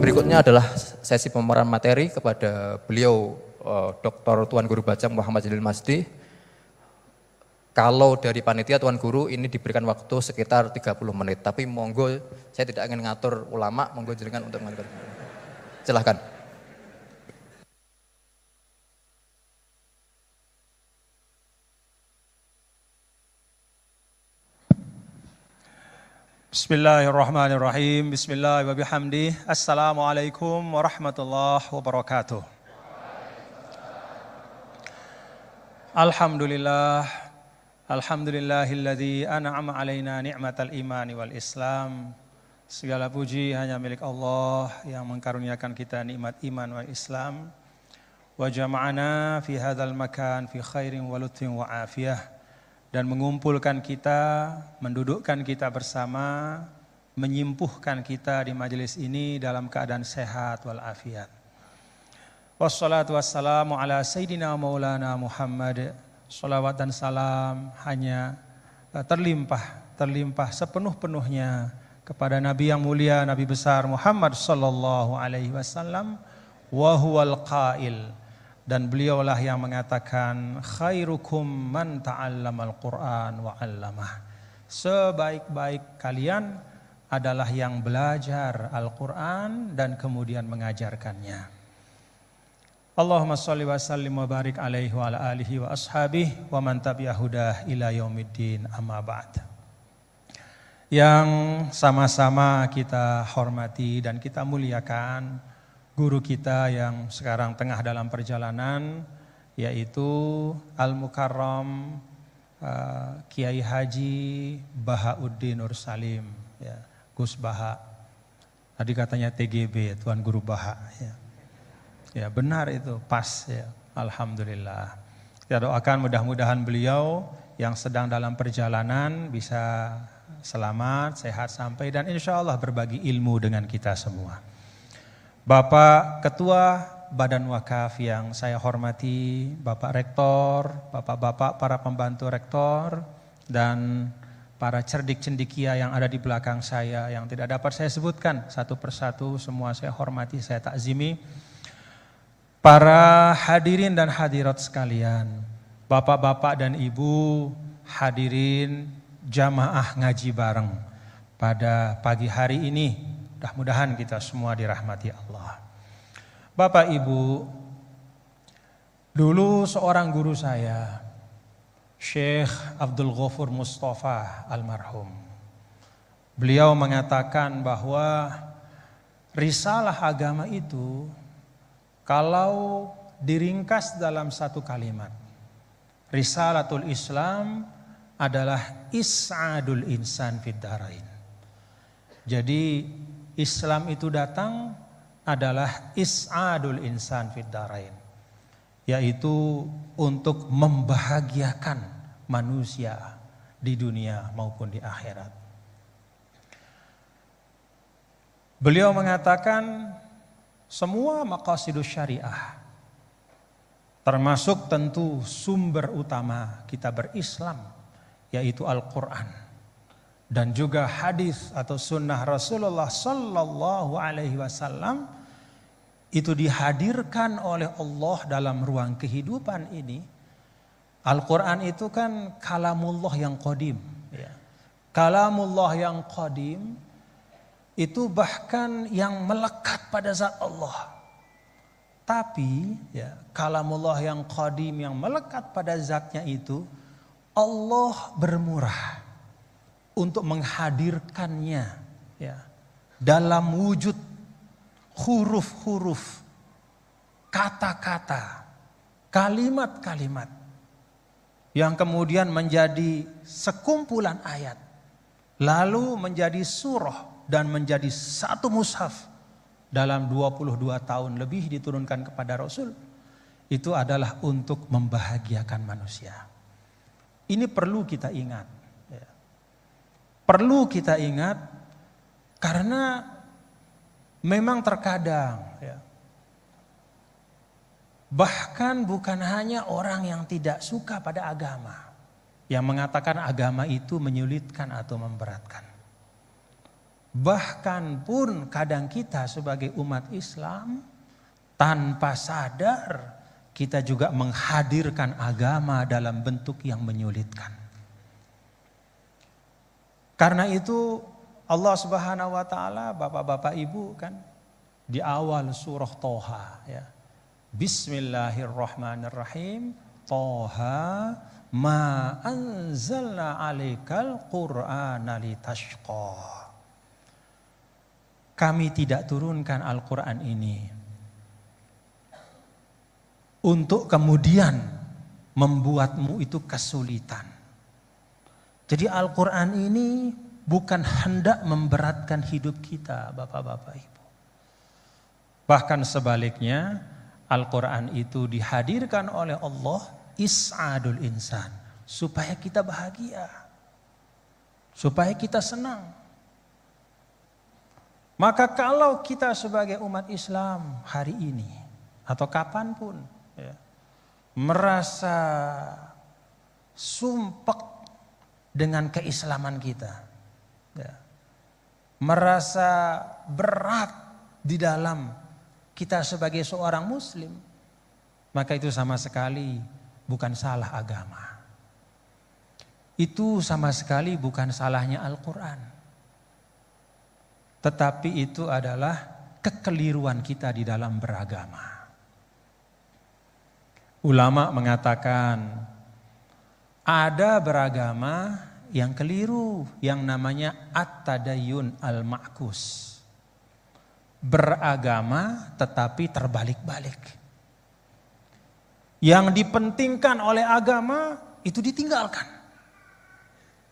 Berikutnya adalah sesi pemaparan materi kepada beliau Dr. Tuan Guru Bajang Muhammad Jalil Masdi. Kalau dari panitia Tuan Guru ini diberikan waktu sekitar 30 menit. Tapi monggo saya tidak ingin ngatur ulama, monggo jenengan untuk mengatur. Silahkan. Bismillahirrahmanirrahim. Bismillahirrahmanirrahim. Assalamualaikum warahmatullahi wabarakatuh. Alhamdulillah. Alhamdulillahilladzi an'ama alaina ni'matal imani wal islam. Segala puji hanya milik Allah yang mengkaruniakan kita nikmat iman wal islam. Wa jama'ana fi hadzal makan fi khairin wa lutfin wa afiyah. Dan mengumpulkan kita, mendudukkan kita bersama, menyimpuhkan kita di majelis ini dalam keadaan sehat walafiat. Wassalatu wassalamu ala sayyidina maulana Muhammad. Salawat dan salam hanya terlimpah sepenuh-penuhnya kepada Nabi yang mulia, Nabi besar Muhammad sallallahu alaihi wasallam. Wa huwal qail. Dan beliaulah yang mengatakan khairukum man ta'allamal Qur'an wa 'allamah. Sebaik-baik kalian adalah yang belajar Al-Qur'an dan kemudian mengajarkannya. Allahumma shalli wa sallim wa barik alaihi wa ala alihi wa ashabihi wa man tabi'a hudah ila yaumiddin amma ba'd. Yang sama-sama kita hormati dan kita muliakan guru kita yang sekarang tengah dalam perjalanan, yaitu Al-Mukarram Kiai Haji Bahauddin Nur Salim, ya, Gus Baha. Tadi katanya TGB, Tuan Guru Baha. Ya, benar itu, pas ya. Alhamdulillah. Kita doakan mudah-mudahan beliau yang sedang dalam perjalanan bisa selamat, sehat sampai dan insya Allah berbagi ilmu dengan kita semua. Bapak Ketua Badan Wakaf yang saya hormati, Bapak Rektor, Bapak-bapak para pembantu Rektor, dan para cerdik cendikia yang ada di belakang saya yang tidak dapat saya sebutkan satu persatu, semua saya hormati, saya takzimi. Para hadirin dan hadirat sekalian, Bapak-bapak dan Ibu hadirin jamaah ngaji bareng pada pagi hari ini. Mudah-mudahan kita semua dirahmati Allah. Bapak Ibu, dulu seorang guru saya, Syekh Abdul Ghafur Mustafa almarhum. Beliau mengatakan bahwa risalah agama itu kalau diringkas dalam satu kalimat, Risalatul Islam adalah is'adul insan fid dharain. Jadi Islam itu datang adalah is'adul insan fid dharain, yaitu untuk membahagiakan manusia di dunia maupun di akhirat. Beliau mengatakan semua maqasidus syariah, termasuk tentu sumber utama kita berislam, yaitu Al-Quran. Dan juga hadis atau sunnah Rasulullah Sallallahu Alaihi Wasallam itu dihadirkan oleh Allah dalam ruang kehidupan ini. Al-Quran itu kan kalamullah yang qadim, ya. Kalamullah yang qadim itu bahkan yang melekat pada zat Allah. Tapi ya, kalamullah yang qadim yang melekat pada zatnya itu Allah bermurah untuk menghadirkannya ya, dalam wujud huruf-huruf, kata-kata, kalimat-kalimat yang kemudian menjadi sekumpulan ayat, lalu menjadi surah dan menjadi satu mushaf dalam 22 tahun lebih diturunkan kepada Rasul. Itu adalah untuk membahagiakan manusia. Ini perlu kita ingat. Perlu kita ingat karena memang terkadang ya, bahkan bukan hanya orang yang tidak suka pada agama yang mengatakan agama itu menyulitkan atau memberatkan. Bahkan pun kadang kita sebagai umat Islam tanpa sadar kita juga menghadirkan agama dalam bentuk yang menyulitkan. Karena itu Allah Subhanahu wa taala, Bapak-bapak Ibu kan di awal surah Toha ya. Bismillahirrahmanirrahim. Toha ma anzalna 'alaikal Qur'ana litashqa. Kami tidak turunkan Al-Quran ini untuk kemudian membuatmu itu kesulitan. Jadi Al-Quran ini bukan hendak memberatkan hidup kita, Bapak-bapak Ibu. Bahkan sebaliknya, Al-Quran itu dihadirkan oleh Allah is'adul insan, supaya kita bahagia, supaya kita senang. Maka kalau kita sebagai umat Islam hari ini atau kapanpun ya, merasa sumpek dengan keislaman kita, ya, merasa berat di dalam kita sebagai seorang muslim, maka itu sama sekali bukan salah agama. Itu sama sekali bukan salahnya Al-Quran. Tetapi itu adalah kekeliruan kita di dalam beragama. Ulama mengatakan ada beragama yang keliru yang namanya at-tadayyun al-ma'kus. Beragama tetapi terbalik-balik. Yang dipentingkan oleh agama itu ditinggalkan.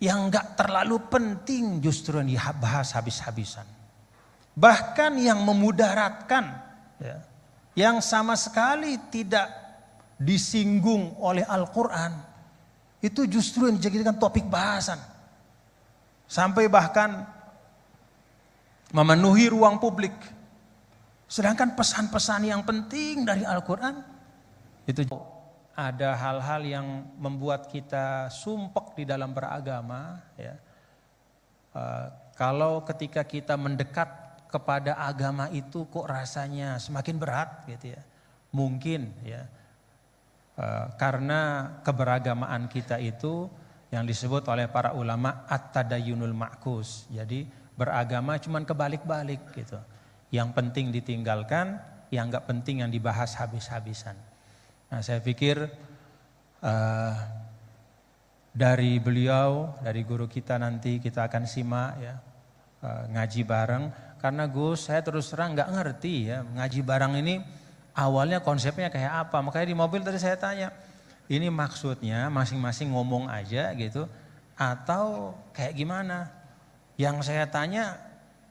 Yang enggak terlalu penting justru yang dibahas habis-habisan. Bahkan yang memudaratkan, ya, yang sama sekali tidak disinggung oleh Al-Quran, itu justru yang dijadikan topik bahasan. Sampai bahkan memenuhi ruang publik. Sedangkan pesan-pesan yang penting dari Al-Quran, itu ada hal-hal yang membuat kita sumpek di dalam beragama. Ya. Kalau ketika kita mendekat kepada agama itu kok rasanya semakin berat gitu ya. Mungkin ya karena keberagamaan kita itu yang disebut oleh para ulama at-tadayyunul ma'kus. Jadi beragama cuman kebalik-balik gitu. Yang penting ditinggalkan, yang enggak penting yang dibahas habis-habisan. Nah, saya pikir dari beliau, dari guru kita nanti kita akan simak ya ngaji bareng. Karena Gus, saya terus terang nggak ngerti ya ngaji bareng ini awalnya konsepnya kayak apa. Makanya di mobil tadi saya tanya, ini maksudnya masing-masing ngomong aja gitu atau kayak gimana? Yang saya tanya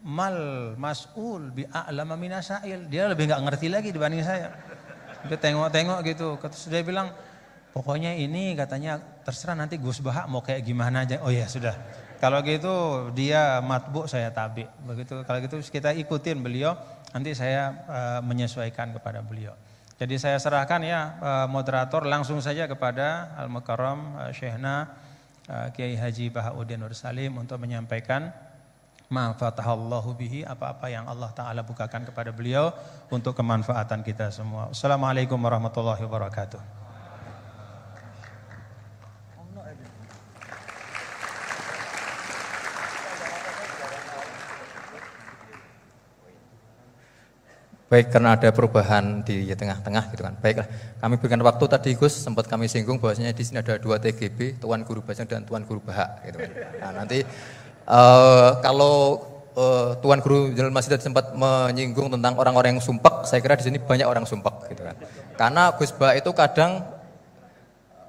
mal mas'ul bi a'lama minasail, dia lebih nggak ngerti lagi dibanding saya. Dia tengok-tengok gitu, terus dia bilang pokoknya ini katanya terserah nanti Gus Baha mau kayak gimana aja. Oh ya sudah. Kalau gitu dia matbu saya tabi. Begitu kalau gitu kita ikutin beliau, nanti saya menyesuaikan kepada beliau. Jadi saya serahkan ya moderator langsung saja kepada Al-Mukarram Syekhna Kiai Haji Bahauddin Nur Salim untuk menyampaikan ma fatahallahu bihi, apa-apa yang Allah Ta'ala bukakan kepada beliau untuk kemanfaatan kita semua. Assalamualaikum warahmatullahi wabarakatuh. Baik, karena ada perubahan di tengah-tengah gitu kan. Baiklah, kami berikan waktu tadi Gus, sempat kami singgung bahwasanya di sini ada 2 TGB, Tuan Guru Bajang dan Tuan Guru Bahak gitu kan. Nah, nanti kalau Tuan Guru Jalul Masjid sempat menyinggung tentang orang-orang yang sumpek, saya kira di sini banyak orang sumpek gitu kan. Karena Gus Bahak itu kadang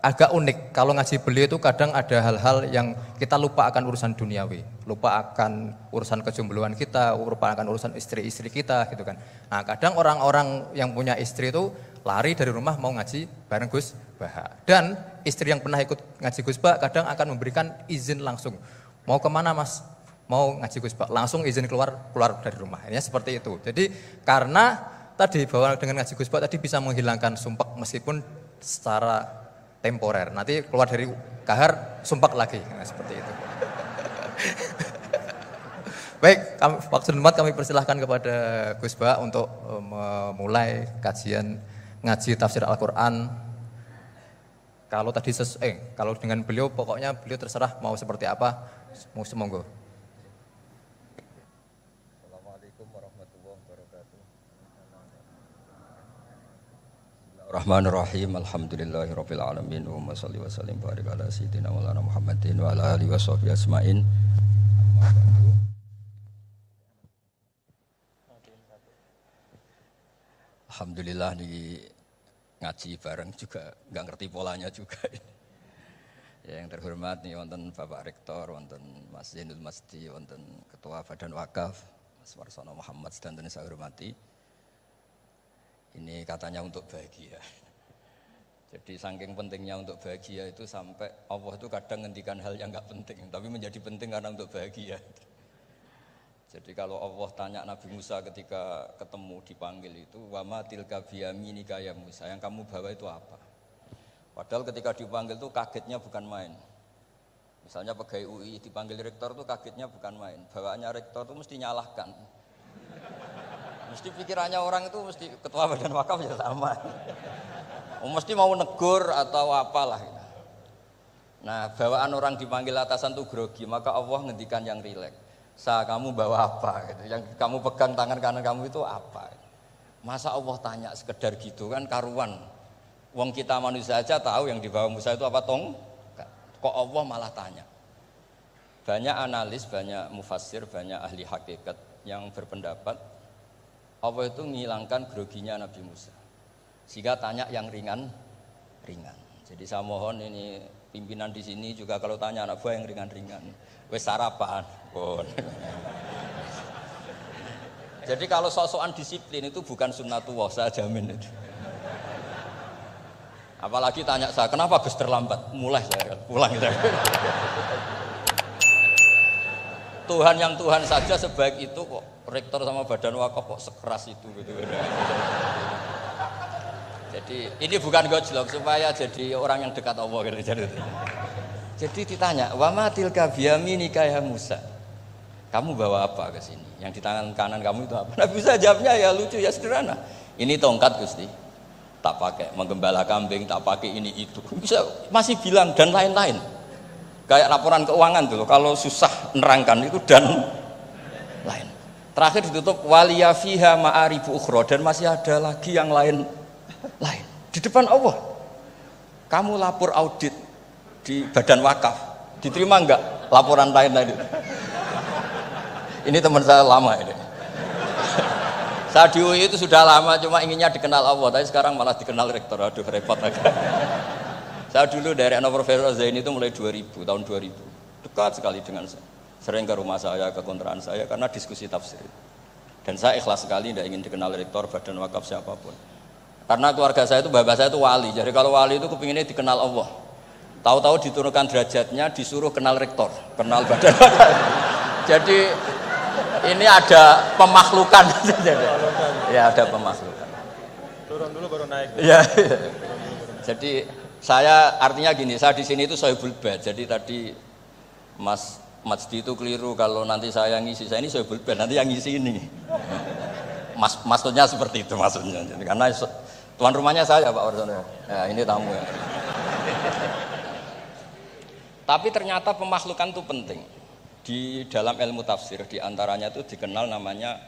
agak unik, kalau ngaji beliau itu kadang ada hal-hal yang kita lupa akan urusan duniawi, lupa akan urusan kejombloan kita, lupa akan urusan istri-istri kita gitu kan. Nah kadang orang-orang yang punya istri itu lari dari rumah mau ngaji bareng Gus Bahak. Dan istri yang pernah ikut ngaji Gus Bahak kadang akan memberikan izin langsung. Mau kemana mas? Mau ngaji Gus Bahak, langsung izin keluar dari rumah. Ini seperti itu. Jadi karena tadi bahwa dengan ngaji Gus Bahak tadi bisa menghilangkan sumpek meskipun secara temporer, nanti keluar dari kahar sumpek lagi, nah, seperti itu. Baik, waktu dan tempat kami persilahkan kepada Gus Ba untuk memulai kajian ngaji tafsir Al-Quran. Kalau tadi kalau dengan beliau pokoknya beliau terserah mau seperti apa, monggo. Assalamualaikum warahmatullahi wabarakatuh. Bismillahirrahmanirrahim. Alhamdulillahirabbil alamin. Wa shalli wa sallim barik ala sayyidina Maulana Muhammadin wa ala alihi washabihi ajmain. Alhamdulillah di ngaji bareng juga nggak ngerti polanya juga. Ya, yang terhormat nih wonten Bapak Rektor, wonten Mas Zainul Masdi, wonten Ketua Badan Wakaf Mas Warsono Muhammad sedanten saya hormati. Ini katanya untuk bahagia. Jadi saking pentingnya untuk bahagia itu sampai Allah itu kadang ngendikan hal yang nggak penting, tapi menjadi penting karena untuk bahagia. Jadi kalau Allah tanya Nabi Musa ketika ketemu dipanggil itu, wa ma tilka biyaminika ya Musa, yang kamu bawa itu apa? Padahal ketika dipanggil itu kagetnya bukan main. Misalnya pegawai UI dipanggil rektor itu kagetnya bukan main. Bawaannya rektor itu mesti nyalahkan. Mesti pikirannya orang itu mesti ketua badan wakaf ya sama. Mesti mau negur atau apalah. Nah, bawaan orang dipanggil atasan itu grogi, maka Allah ngendikan yang rileks. Kamu bawa apa gitu. Yang kamu pegang tangan kanan kamu itu apa? Masa Allah tanya sekedar gitu kan karuan. Wong kita manusia aja tahu yang dibawa Musa itu apa tong? Kok Allah malah tanya? Banyak analis, banyak mufassir, banyak ahli hakikat yang berpendapat Allah itu menghilangkan groginya Nabi Musa. Sehingga tanya yang ringan. Jadi saya mohon ini pimpinan di sini juga kalau tanya anak buah yang ringan-ringan. Wes sarapan. Jadi kalau sok-sokan disiplin itu bukan sunnatullah, saya jamin itu. Apalagi tanya saya, kenapa Gus terlambat? Mulai saya pulang gitu. Tuhan yang Tuhan saja sebaik itu kok rektor sama badan wakaf kok sekeras itu gitu. Jadi ini bukan gojlok supaya jadi orang yang dekat Allah gitu. Jadi ditanya, wa ma tilka biyaminika ya Musa. Kamu bawa apa ke sini? Yang di tangan kanan kamu itu apa? Nabi Musa jawabnya ya lucu ya sederhana. Ini tongkat Gusti. Tak pakai menggembala kambing, tak pakai ini itu. Bisa masih bilang dan lain-lain. Kayak laporan keuangan tuh, kalau susah nerangkan itu dan lain. Terakhir ditutup waliya fiha ma'aribu ukhra dan masih ada lagi yang lain di depan Allah. Kamu lapor audit di badan wakaf, diterima enggak laporan lain tadi? Ini teman saya lama ini. Saya di UI itu sudah lama, cuma inginnya dikenal Allah, tapi sekarang malah dikenal rektor. Aduh repot lagi. Saya dulu dari anak Profesor Zain itu mulai 2000, tahun 2000. Dekat sekali dengan saya. Sering ke rumah saya, ke kontrakan saya karena diskusi tafsir. Dan saya ikhlas sekali tidak ingin dikenal rektor, badan wakaf siapapun. Karena keluarga saya itu, bapak saya itu wali. Jadi kalau wali itu kepinginnya dikenal Allah. Tahu-tahu diturunkan derajatnya, disuruh kenal rektor, kenal badan wakaf. Jadi ini ada pemakhlukan. Ya ada pemakhlukan. Turun dulu baru naik. Ya. Jadi saya artinya gini, saya di sini itu sohibul bed. Jadi tadi Mas Majdi itu keliru kalau nanti saya ngisi. Saya ini sohibul bed, nanti yang ngisi ini. Maksudnya seperti itu maksudnya. Jadi, karena tuan rumahnya saya Pak Warsono. Ya, ini tamu ya. Tapi ternyata pemakhlukan itu penting. Di dalam ilmu tafsir diantaranya itu dikenal namanya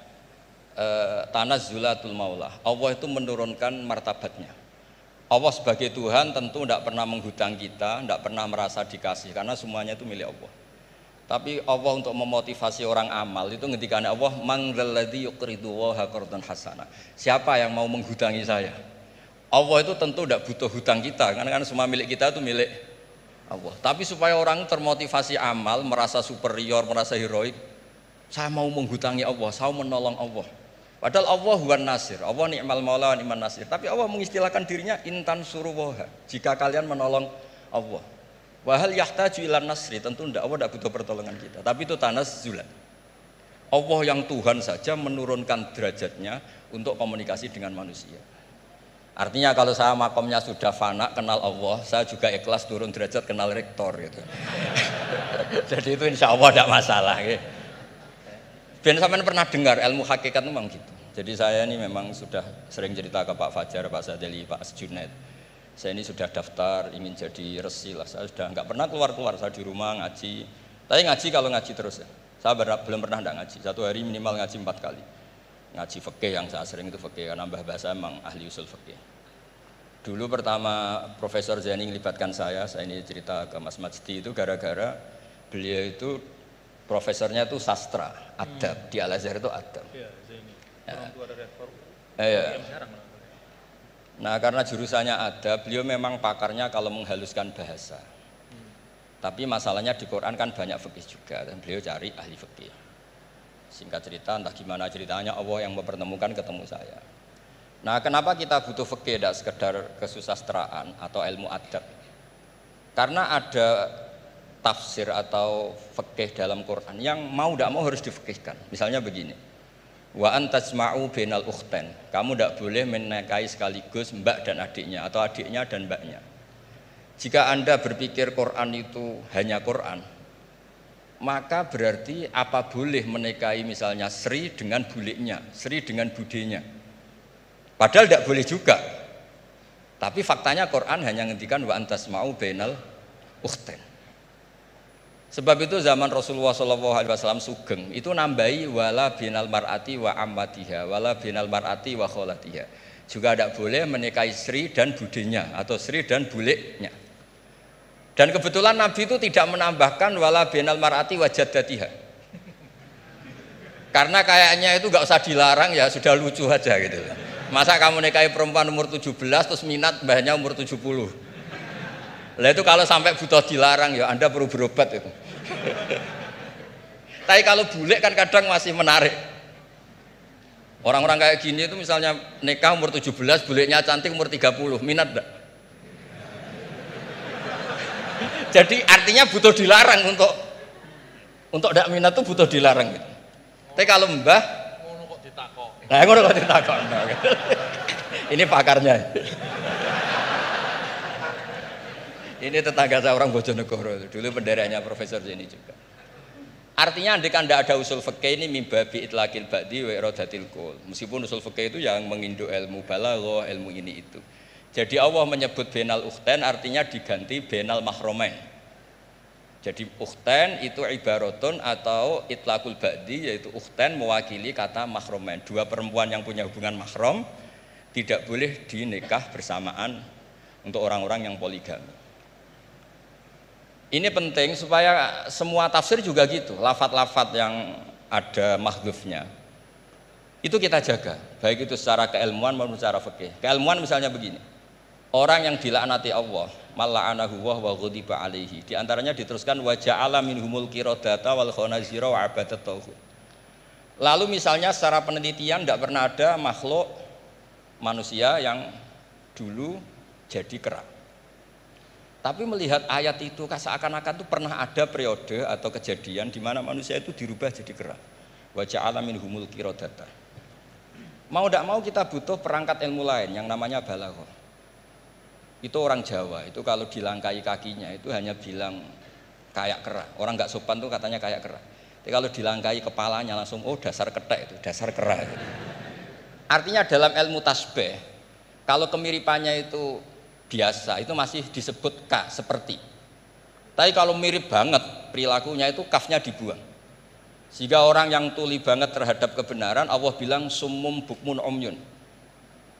tanazzulatul maula. Allah itu menurunkan martabatnya. Allah sebagai Tuhan tentu tidak pernah menghutang kita, tidak pernah merasa dikasih karena semuanya itu milik Allah. Tapi Allah untuk memotivasi orang amal itu ngendikan Allah mangzalladzi yuqridu waha qardan hasana. Siapa yang mau menghutangi saya? Allah itu tentu tidak butuh hutang kita karena kan semua milik kita itu milik Allah. Tapi supaya orang termotivasi amal, merasa superior, merasa heroik, saya mau menghutangi Allah, saya mau menolong Allah. Padahal Allah huwan nasir, Allah ni'mal maula wa ni'man nasir. Tapi Allah mengistilahkan dirinya intan suruwaha, jika kalian menolong Allah. Wahal yahtaju ilan nasri, tentu tidak, Allah tidak butuh pertolongan kita. Tapi itu tanazzulan. Allah yang Tuhan saja menurunkan derajatnya untuk komunikasi dengan manusia. Artinya kalau saya makomnya sudah fana kenal Allah, saya juga ikhlas turun derajat kenal rektor gitu. Jadi itu insya Allah tidak masalah. Gitu. Ben sampean pernah dengar ilmu hakikat memang gitu. Jadi saya ini memang sudah sering cerita ke Pak Fajar, Pak Sadeli, Pak Junaid. Saya ini sudah daftar ingin jadi resi lah. Saya sudah nggak pernah keluar-keluar. Saya di rumah ngaji. Tapi ngaji kalau ngaji terus ya. Saya belum pernah nggak ngaji. Satu hari minimal ngaji 4 kali. Ngaji fikih yang saya sering itu fikih karena Mbah Bahasa memang ahli usul fikih. Dulu pertama Profesor Zaini melibatkan saya ini cerita ke Mas Majdi itu gara-gara beliau itu profesornya itu sastra, adab, di Al-Azhar itu adab. Iya, Zaini. Orang tua dari Nah, karena jurusannya adab, beliau memang pakarnya kalau menghaluskan bahasa. Tapi masalahnya di Quran kan banyak fikih juga dan beliau cari ahli fikih. Singkat cerita, entah gimana ceritanya Allah yang mempertemukan ketemu saya. Nah, kenapa kita butuh fikih tidak sekedar kesusastraan atau ilmu adab? Karena ada tafsir atau fikih dalam Quran yang mau tidak mau harus difikihkan. Misalnya begini, wa antasma'u bainal ukhtain. Kamu tidak boleh menikahi sekaligus mbak dan adiknya atau adiknya dan mbaknya. Jika Anda berpikir Quran itu hanya Quran, maka berarti apa boleh menikahi misalnya Sri dengan buliknya, Sri dengan budenya. Padahal tidak boleh juga. Tapi faktanya Quran hanya ngendikan wa antasma'u bainal ukhtain. Sebab itu zaman Rasulullah SAW sugeng itu nambahi wala binal mar'ati wa ammatiha wala binal mar'ati wa kholatiha. Juga tidak boleh menikahi Sri dan budenya atau Sri dan buliknya. Dan kebetulan Nabi itu tidak menambahkan wala binal mar'ati wa jaddatiha. Karena kayaknya itu gak usah dilarang ya sudah lucu aja gitu. Masa kamu nikahi perempuan umur 17 terus minat mbahnya umur 70. Lah itu kalau sampai butuh dilarang ya Anda perlu berobat itu. Tapi kalau bule kan kadang masih menarik. Orang-orang kayak gini itu misalnya nikah umur 17, bulenya cantik umur 30, minat enggak? Jadi artinya butuh dilarang untuk enggak minat itu butuh dilarang gitu. Tapi kalau mbah ngono kok ditakok. Nah, ngono kok ditakok. Ini pakarnya. Ini tetangga saya orang Bojonegoro, dulu benderanya Profesor Zaini juga. Artinya andekan tidak ada usul fikih ini mimbabi itlaqil ba'di wa iradatil qul. Meskipun usul fikih itu yang menginduk ilmu balaghah, ilmu ini itu. Jadi Allah menyebut bainal ukhtain artinya diganti bainal mahromain. Jadi ukhtain itu ibaratun atau itlaqul ba'di yaitu ukhtain mewakili kata mahromain. Dua perempuan yang punya hubungan mahram tidak boleh dinikah bersamaan untuk orang-orang yang poligami. Ini penting supaya semua tafsir juga gitu, lafat-lafat yang ada mahdzufnya. Itu kita jaga, baik itu secara keilmuan maupun secara fikih. Keilmuan misalnya begini. Orang yang dilaknati Allah, mal'anahu wa ghadiba alaihi. Di antaranya diteruskan wa ja'ala minhumul qiradata wal khanazira wa abadat tauhid. Lalu misalnya secara penelitian tidak pernah ada makhluk manusia yang dulu jadi kera. Tapi melihat ayat itu seakan-akan itu pernah ada periode atau kejadian di mana manusia itu dirubah jadi kera. Wa ja'ala minhumul qiradata. Mau tidak mau kita butuh perangkat ilmu lain yang namanya balaghah. Itu orang Jawa, itu kalau dilangkai kakinya itu hanya bilang kayak kera. Orang nggak sopan tuh katanya kayak kera. Tapi kalau dilangkai kepalanya langsung oh dasar ketek itu, dasar kera. Artinya dalam ilmu tasbih, kalau kemiripannya itu biasa itu masih disebut ka seperti. Tapi kalau mirip banget perilakunya itu kafnya dibuang. Sehingga orang yang tuli banget terhadap kebenaran Allah bilang summum bukmun umyun.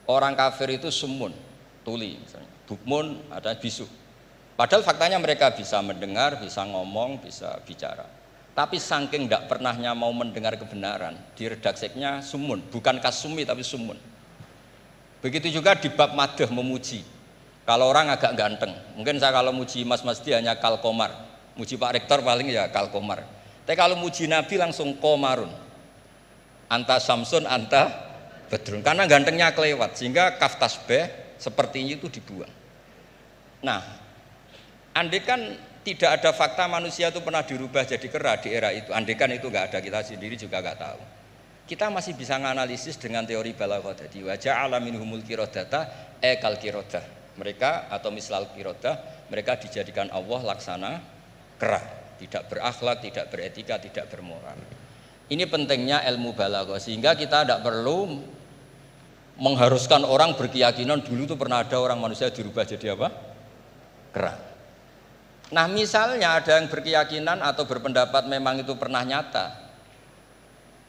Orang kafir itu summun, tuli misalnya. Bukmun ada bisu. Padahal faktanya mereka bisa mendengar, bisa ngomong, bisa bicara. Tapi saking tidak pernahnya mau mendengar kebenaran, di redaksinya summun, bukan kasumi tapi summun. Begitu juga di bab madh memuji. Kalau orang agak ganteng, mungkin saya kalau muji Mas Masdi hanya kalkomar, muji Pak Rektor paling ya kalkomar. Tapi kalau muji Nabi langsung komarun, anta samsun, anta bedrun, karena gantengnya kelewat, sehingga kaf tasbih sepertinya itu dibuang. Nah, andekan tidak ada fakta manusia itu pernah dirubah jadi kera di era itu, andekan itu nggak ada, kita sendiri juga nggak tahu. Kita masih bisa menganalisis dengan teori balaghah tadi. Wa ja'ala minhumul qiradata kal qiradah. Mereka atau mislal qirodah, mereka dijadikan Allah laksana kera, tidak berakhlak, tidak beretika, tidak bermoral. Ini pentingnya ilmu balaghah, sehingga kita tidak perlu mengharuskan orang berkeyakinan dulu itu pernah ada orang manusia dirubah jadi apa? Kera. Nah misalnya ada yang berkeyakinan atau berpendapat memang itu pernah nyata,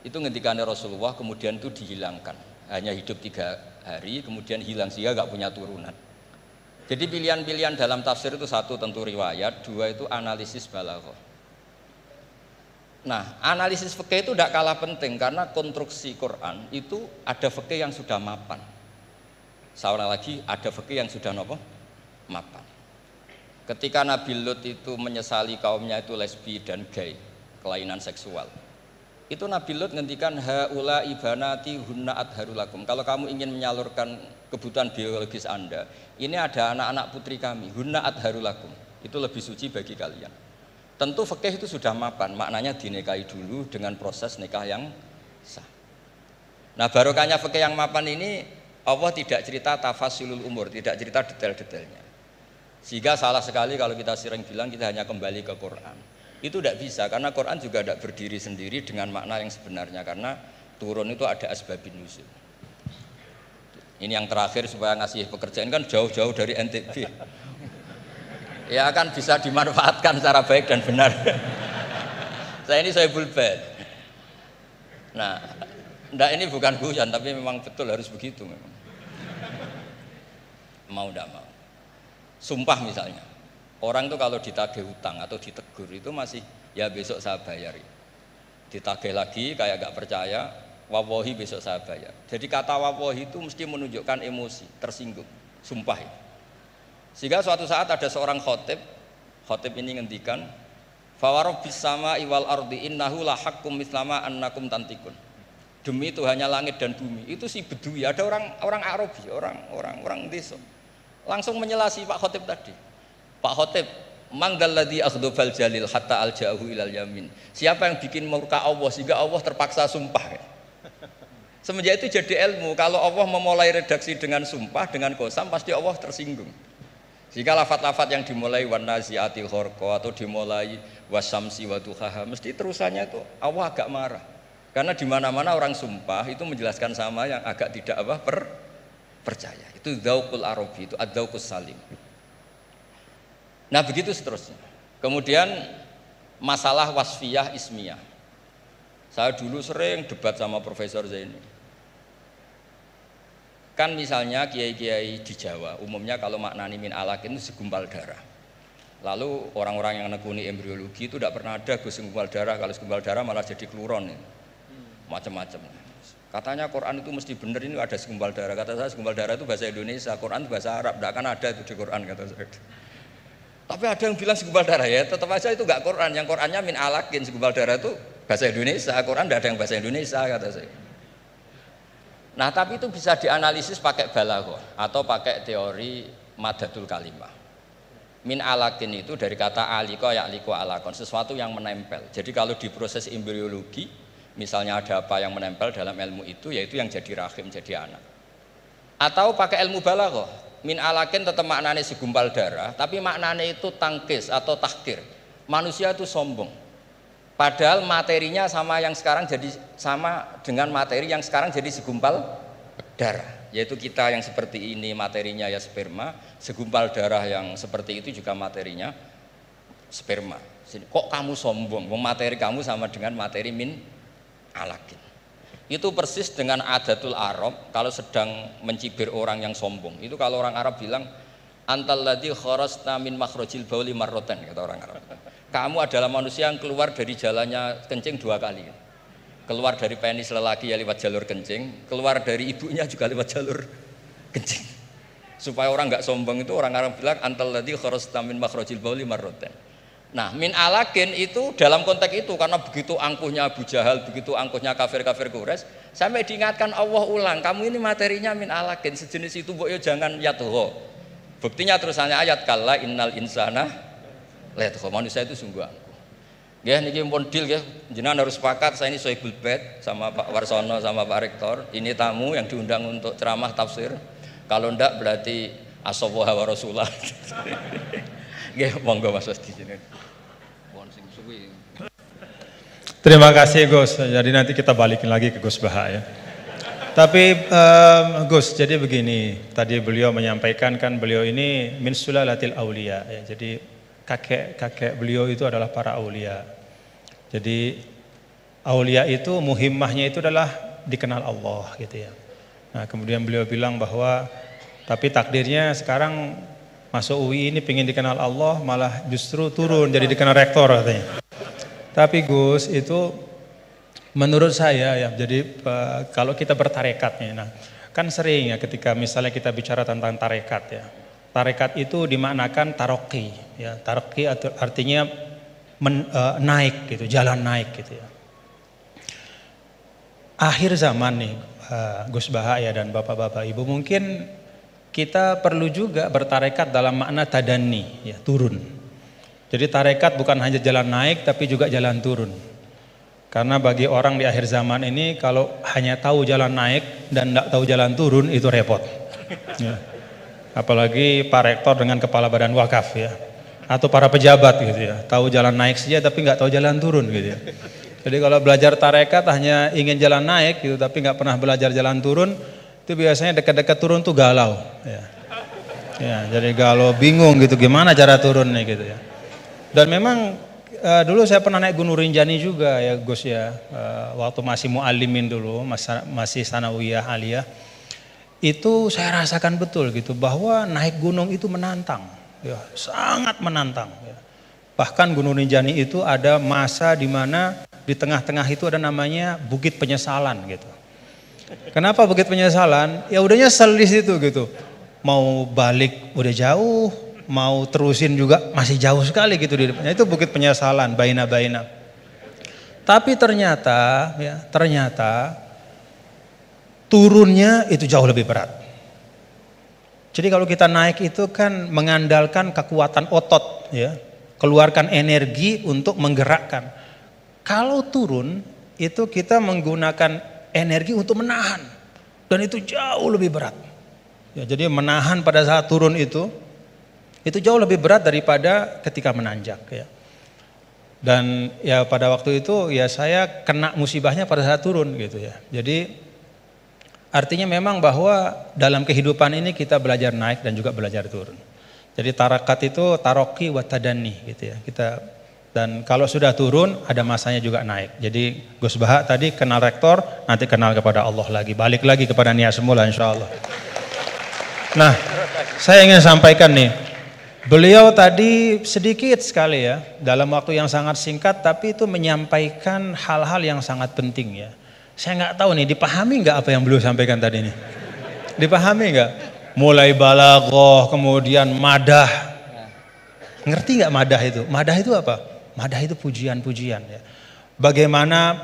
itu ngendikannya Rasulullah kemudian itu dihilangkan, hanya hidup 3 hari kemudian hilang sehingga nggak punya turunan. Jadi pilihan-pilihan dalam tafsir itu satu tentu riwayat, dua itu analisis balaghah. Nah, analisis fikih itu tidak kalah penting karena konstruksi Quran itu ada fikih yang sudah mapan. Seorang lagi ada fikih yang sudah mapan. Ketika Nabi Lut itu menyesali kaumnya itu lesbi dan gay, kelainan seksual. Itu Nabi Lut ngendikan haula ibanati hunna adharulakum. Kalau kamu ingin menyalurkan kebutuhan biologis Anda, ini ada anak-anak putri kami, hunna adharulakum. Itu lebih suci bagi kalian. Tentu fikih itu sudah mapan, maknanya dinikahi dulu dengan proses nikah yang sah. Nah barokahnya fikih yang mapan ini Allah tidak cerita tafasilul umur, tidak cerita detail-detailnya. Sehingga salah sekali kalau kita sering bilang kita hanya kembali ke Quran. Itu tidak bisa karena Quran juga tidak berdiri sendiri dengan makna yang sebenarnya karena turun itu ada asbabun nuzul. Ini yang terakhir supaya ngasih pekerjaan kan jauh-jauh dari NTB. Ya kan bisa dimanfaatkan secara baik dan benar. Saya ini Sohibul Bait. Nah, enggak ini bukan guyon tapi memang betul harus begitu memang. Mau enggak mau. Sumpah misalnya. Orang tuh kalau ditagih hutang atau ditegur itu masih ya besok saya bayar. Ditagih lagi kayak enggak percaya, wawahi besok saya bayar. Jadi kata wawahi itu mesti menunjukkan emosi, tersinggung, sumpah ya. Sehingga suatu saat ada seorang khotib ini ngendikan fawarobbis sama iwal ardi innahu lahakum mislama annakum tantikun. Demi Tuhannya langit dan bumi. Itu si Bedui, ada orang Arabi, orang desa. Langsung menyelasi Pak Khotib tadi. Pak Khotib, mangdalladzi akhdhafal jalil hatta alja'ahu ilal yamin. Siapa yang bikin murka Allah sehingga Allah terpaksa sumpah. Semenjak itu jadi ilmu, kalau Allah memulai redaksi dengan sumpah, dengan qasam pasti Allah tersinggung. Jika lafat-lafat yang dimulai wanaziati khorqo atau dimulai wasamsi waduhaha mesti terusannya itu Allah agak marah karena di mana-mana orang sumpah itu menjelaskan sama yang agak tidak percaya. Itu dzauqul arabi, itu adzauqus salim. Nah begitu seterusnya. Kemudian masalah wasfiyah ismiyah. Saya dulu sering debat sama Profesor Zaini. Kan misalnya kiai-kiai di Jawa umumnya kalau maknani min alakin itu segumpal darah. Lalu orang-orang yang nekuni embriologi itu tidak pernah ada segumpal darah, kalau segumpal darah malah jadi kluron, macam-macam. Katanya Quran itu mesti benar ini ada segumpal darah. Kata saya segumpal darah itu bahasa Indonesia, Quran itu bahasa Arab, tidak akan ada itu di Quran kata saya. Tapi ada yang bilang segumpal darah ya, tetap aja itu enggak Quran. Yang Qurannya min alakin, segumpal darah itu bahasa Indonesia, Quran tidak ada yang bahasa Indonesia kata saya. Nah tapi itu bisa dianalisis pakai balaghah atau pakai teori madatul kalimah. Min alakin itu dari kata aliko ya'liko alakon, sesuatu yang menempel. Jadi kalau di proses embriologi misalnya ada apa yang menempel dalam ilmu itu yaitu yang jadi rahim, jadi anak. Atau pakai ilmu balaghah, min alakin tetap maknanya segumpal darah tapi maknanya itu tangkis atau tahkir. Manusia itu sombong. Padahal materinya sama yang sekarang jadi sama dengan materi yang sekarang jadi segumpal darah. Yaitu kita yang seperti ini materinya ya sperma, segumpal darah yang seperti itu juga materinya sperma. Kok kamu sombong? Materi kamu sama dengan materi min alakin. Itu persis dengan adatul Arab kalau sedang mencibir orang yang sombong. Itu kalau orang Arab bilang antal ladzi kharajta min makhrajil bauli marratan kata orang Arab. Kamu adalah manusia yang keluar dari jalannya kencing 2 kali. Keluar dari penis lelaki ya lewat jalur kencing, keluar dari ibunya juga lewat jalur kencing. Supaya orang enggak sombong itu orang Arab bilang antal ladzi kharajta min makhrajil bauli marratan. Nah, min alakin itu dalam konteks itu karena begitu angkuhnya Abu Jahal, begitu angkuhnya kafir-kafir Quraisy, sampai diingatkan Allah ulang, kamu ini materinya min alakin, sejenis itu mbok yo jangan yatuho. Buktinya terusannya ayat kalla innal insana lihat kok manusia itu sungguh angkuh. Ya niki pun deal ya, jenengan harus sepakat saya ini Sohibul Bait sama Pak Warsono sama Pak Rektor, ini tamu yang diundang untuk ceramah tafsir. Kalau ndak berarti asawaha wa rasulah. Nggih monggo Mas di sini. Pun sing suwi. Terima kasih Gus. Jadi nanti kita balikin lagi ke Gus Baha ya. Tapi Gus, jadi begini, tadi beliau menyampaikan kan beliau ini min sulalatil aulia ya. Jadi kakek beliau itu adalah para aulia. Jadi aulia itu muhimmahnya itu adalah dikenal Allah gitu ya. Nah, kemudian beliau bilang bahwa tapi takdirnya sekarang masuk UI ini pengen dikenal Allah malah justru turun jadi dikenal rektor katanya. Tapi Gus itu menurut saya ya, jadi kalau kita bertarekat nih, nah kan sering ya ketika misalnya kita bicara tentang tarekat ya, tarekat itu dimaknakan taroki ya, taroki artinya naik gitu, jalan naik gitu ya. Akhir zaman nih Gus Baha ya dan bapak-bapak ibu, mungkin kita perlu juga bertarekat dalam makna tadani ya, turun. Jadi tarekat bukan hanya jalan naik tapi juga jalan turun. Karena bagi orang di akhir zaman ini kalau hanya tahu jalan naik dan tidak tahu jalan turun itu repot. Ya. Apalagi Pak Rektor dengan Kepala Badan Wakaf ya, atau para pejabat gitu ya, tahu jalan naik saja tapi nggak tahu jalan turun gitu ya. Jadi kalau belajar tarekat hanya ingin jalan naik gitu tapi nggak pernah belajar jalan turun, itu biasanya dekat-dekat turun tuh galau. Ya. Ya, jadi galau, bingung gitu gimana cara turunnya gitu ya. Dan memang dulu saya pernah naik Gunung Rinjani juga ya Gus ya, waktu masih mu'alimin dulu, masih sanawiyah aliyah, itu saya rasakan betul gitu bahwa naik gunung itu menantang, ya, sangat menantang. Ya. Bahkan Gunung Rinjani itu ada masa di mana di tengah-tengah itu ada namanya Bukit Penyesalan gitu. Kenapa Bukit Penyesalan? Ya udah nyesel di situ gitu, mau balik udah jauh, mau terusin juga masih jauh sekali gitu di depannya. Itu Bukit Penyesalan, baina-baina. Tapi ternyata turunnya itu jauh lebih berat. Jadi kalau kita naik itu kan mengandalkan kekuatan otot ya, keluarkan energi untuk menggerakkan. Kalau turun itu kita menggunakan energi untuk menahan dan itu jauh lebih berat. Ya, jadi menahan pada saat turun itu jauh lebih berat daripada ketika menanjak ya. Dan ya pada waktu itu ya saya kena musibahnya pada saat turun gitu ya. Jadi artinya memang bahwa dalam kehidupan ini kita belajar naik dan juga belajar turun. Jadi tarakat itu taroki wa tadani gitu ya. Dan kalau sudah turun ada masanya juga naik. Jadi Gus Baha tadi kenal rektor, nanti kenal kepada Allah lagi, balik lagi kepada niat semula insyaallah. Nah, saya ingin sampaikan nih, beliau tadi sedikit sekali ya, dalam waktu yang sangat singkat, tapi itu menyampaikan hal-hal yang sangat penting ya. Saya nggak tahu nih, dipahami nggak apa yang beliau sampaikan tadi nih? Dipahami nggak? Mulai balaghah, kemudian madah. Ngerti nggak madah itu? Madah itu apa? Madah itu pujian-pujian ya. Bagaimana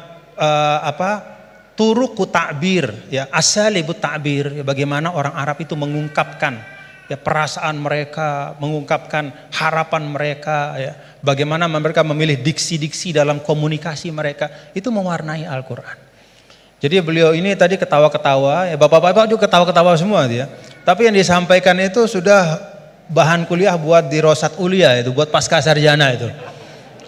turuku ta'bir ya, asalibut ta'bir ya, bagaimana orang Arab itu mengungkapkan ya perasaan mereka, mengungkapkan harapan mereka ya, bagaimana mereka memilih diksi-diksi dalam komunikasi mereka, itu mewarnai Al-Qur'an. Jadi beliau ini tadi ketawa-ketawa ya, bapak-bapak juga ketawa-ketawa semua dia. Tapi yang disampaikan itu sudah bahan kuliah buat dirosat ulia itu, buat pasca sarjana itu.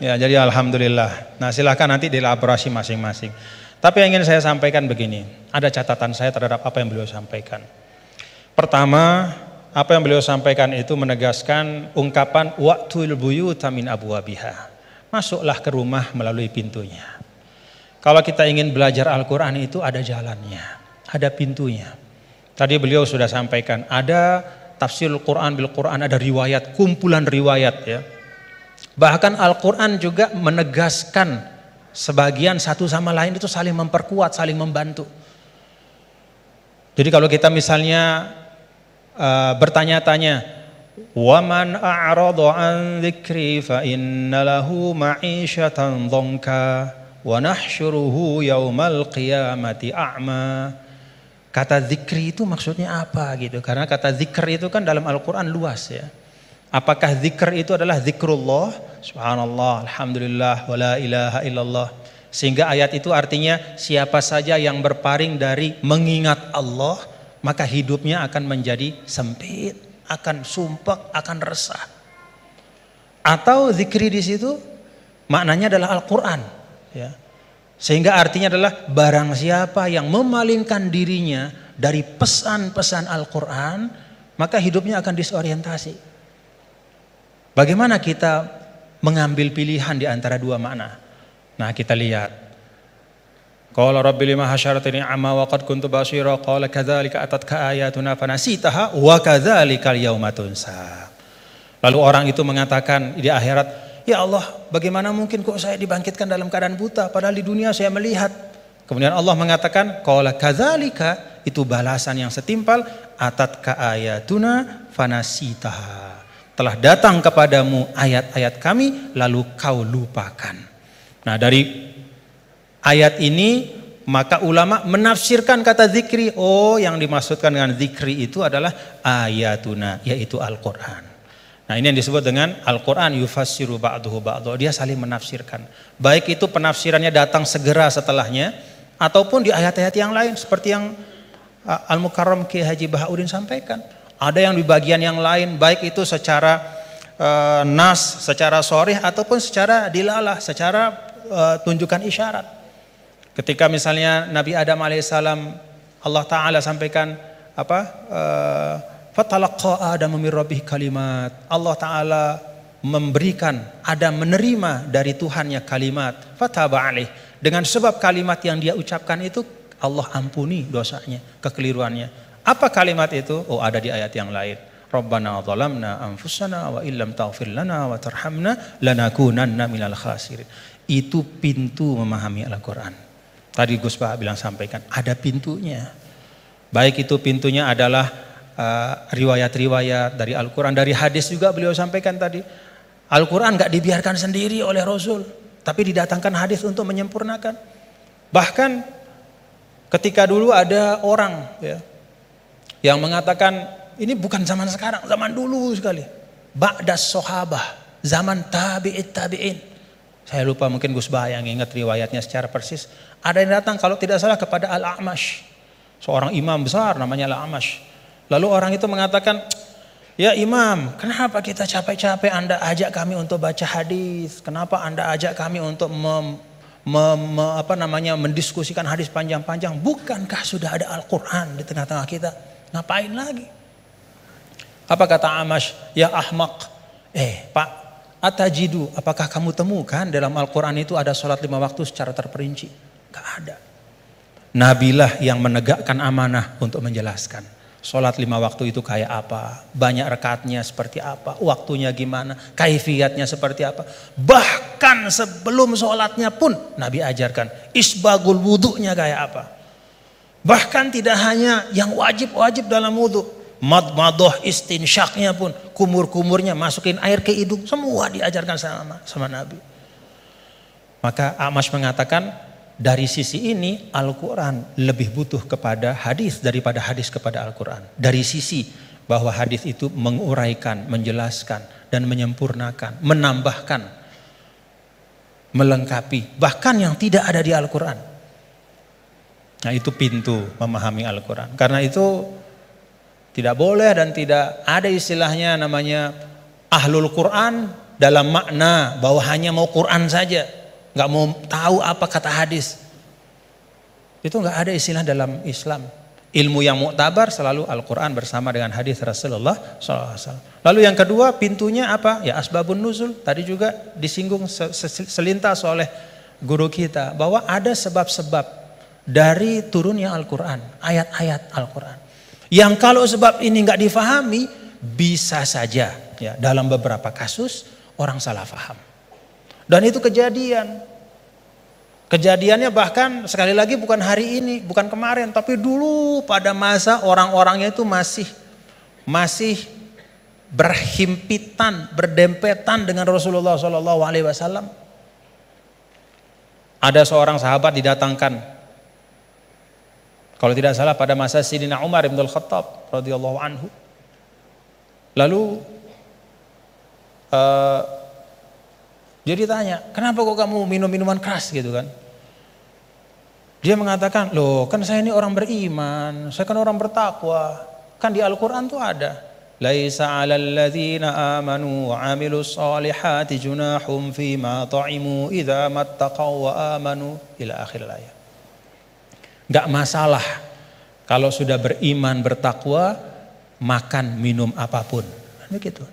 Ya, jadi alhamdulillah. Nah, silahkan nanti dielaborasi masing-masing. Tapi yang ingin saya sampaikan begini, ada catatan saya terhadap apa yang beliau sampaikan. Pertama, apa yang beliau sampaikan itu menegaskan ungkapan waqtul buyuta min abwabiha. Masuklah ke rumah melalui pintunya. Kalau kita ingin belajar Al-Qur'an itu ada jalannya, ada pintunya. Tadi beliau sudah sampaikan, ada tafsirul Qur'an bil Qur'an, ada riwayat, kumpulan riwayat ya. Bahkan Al-Qur'an juga menegaskan sebagian satu sama lain itu saling memperkuat, saling membantu. Jadi kalau kita misalnya bertanya-tanya, wa man a'rada an dzikri fa inna lahu ma'isyatan dhanka wa nahsyuruhu yaumal qiyamati a'ma. Kata zikri itu maksudnya apa gitu? Karena kata zikr itu kan dalam Al-Qur'an luas ya. Apakah zikr itu adalah zikrullah, subhanallah, alhamdulillah, wa la ilaha illallah. Sehingga ayat itu artinya siapa saja yang berpaling dari mengingat Allah, maka hidupnya akan menjadi sempit, akan sumpek, akan resah. Atau zikri di situ maknanya adalah Al-Qur'an ya. Sehingga artinya adalah barang siapa yang memalingkan dirinya dari pesan-pesan Al-Quran, maka hidupnya akan disorientasi. Bagaimana kita mengambil pilihan di antara dua makna? Nah, kita lihat. Qala rabbi lima hasyaratini amma wa qad kuntu basira qala kadzalika atatka ayatuna fanasitaha wa kadzalikal yauma tunsa. Lalu orang itu mengatakan di akhirat, ya Allah, bagaimana mungkin kok saya dibangkitkan dalam keadaan buta padahal di dunia saya melihat. Kemudian Allah mengatakan qala kadzalika, itu balasan yang setimpal, atatka ayatuna fanasitaha. Telah datang kepadamu ayat-ayat kami lalu kau lupakan. Nah, dari ayat ini maka ulama menafsirkan kata zikri. Oh, yang dimaksudkan dengan zikri itu adalah ayatuna, yaitu Al-Quran. Nah, ini yang disebut dengan Al-Quran yufassiru ba'duhu ba'duhu. Dia saling menafsirkan. Baik itu penafsirannya datang segera setelahnya, ataupun di ayat-ayat yang lain seperti yang Al-Mukarram Kiai Haji Bahauddin sampaikan. Ada yang di bagian yang lain, baik itu secara nas, secara sharih ataupun secara dilalah, secara tunjukkan isyarat. Ketika misalnya Nabi Adam alaihissalam, Allah Ta'ala sampaikan fatalaqa Adam min rabbih kalimat. Allah Ta'ala memberikan Adam menerima dari Tuhannya kalimat. Fataba alaih. Dengan sebab kalimat yang dia ucapkan itu Allah ampuni dosanya, kekeliruannya. Apa kalimat itu? Oh, ada di ayat yang lain. Rabbana zalamna anfusana wa illam taghfir lana wa tarhamna lanakunanna minal khasirin. Itu pintu memahami Al-Quran. Tadi Gus Bah bilang sampaikan, ada pintunya. Baik itu pintunya adalah riwayat-riwayat dari Al-Quran, dari hadis juga beliau sampaikan tadi. Al-Quran gak dibiarkan sendiri oleh Rasul, tapi didatangkan hadis untuk menyempurnakan. Bahkan ketika dulu ada orang yang mengatakan ini bukan zaman sekarang, zaman dulu sekali. Ba'das sahabah, zaman tabi'in. Saya lupa, mungkin Gus Bah yang ingat riwayatnya secara persis. Ada yang datang kalau tidak salah kepada Al-A'mash, seorang imam besar namanya Al-A'mash. Lalu orang itu mengatakan, ya imam, kenapa kita capek-capek Anda ajak kami untuk baca hadis? Kenapa Anda ajak kami untuk mendiskusikan hadis panjang-panjang? Bukankah sudah ada Al-Quran di tengah-tengah kita? Ngapain lagi? Apa kata Amash? Ya ahmaq. Pak, atajidu, apakah kamu temukan dalam Al-Quran itu ada sholat 5 waktu secara terperinci? Gak ada. Nabilah yang menegakkan amanah untuk menjelaskan. Sholat 5 waktu itu kayak apa? Banyak rakaatnya seperti apa? Waktunya gimana? Kaifiyatnya seperti apa? Bahkan sebelum sholatnya pun Nabi ajarkan. Isbagul wudu'nya kayak apa? Bahkan tidak hanya yang wajib-wajib dalam wudu. Madmadoh istinsyaknya pun. Kumur-kumurnya masukin air ke hidung. Semua diajarkan sama Nabi. Maka Amash mengatakan, dari sisi ini Al-Quran lebih butuh kepada hadis daripada hadis kepada Al-Quran. Dari sisi bahwa hadis itu menguraikan, menjelaskan dan menyempurnakan, menambahkan, melengkapi bahkan yang tidak ada di Al-Quran. Nah, itu pintu memahami Al-Quran. Karena itu tidak boleh dan tidak ada istilahnya namanya ahlul Quran dalam makna bahwa hanya mau Quran saja, nggak mau tahu apa kata hadis. Itu nggak ada istilah dalam Islam. Ilmu yang muktabar selalu Al-Quran bersama dengan hadis Rasulullah SAW. Lalu yang kedua pintunya apa? Ya asbabun nuzul. Tadi juga disinggung selintas oleh guru kita bahwa ada sebab-sebab dari turunnya Al-Quran, ayat-ayat Al-Quran. Yang kalau sebab ini nggak difahami, bisa saja ya dalam beberapa kasus orang salah faham. Dan itu kejadian. Kejadiannya bahkan sekali lagi bukan hari ini, bukan kemarin, tapi dulu pada masa orang-orangnya itu masih berhimpitan, berdempetan dengan Rasulullah SAW. Ada seorang sahabat didatangkan, kalau tidak salah pada masa Sayyidina Umar bin Al-Khattab radhiyallahu anhu. Lalu dia ditanya, kenapa kok kamu minum minuman keras gitu kan? Dia mengatakan, loh kan saya ini orang beriman, saya kan orang bertakwa. Kan di Al-Quran tuh ada. Laisa 'alal ladzina amanu wa 'amilus solihati junahum fima ta'imu idza mattaqaw wa amanu ila akhir ayat. Enggak masalah kalau sudah beriman bertakwa makan minum apapun. Begitu.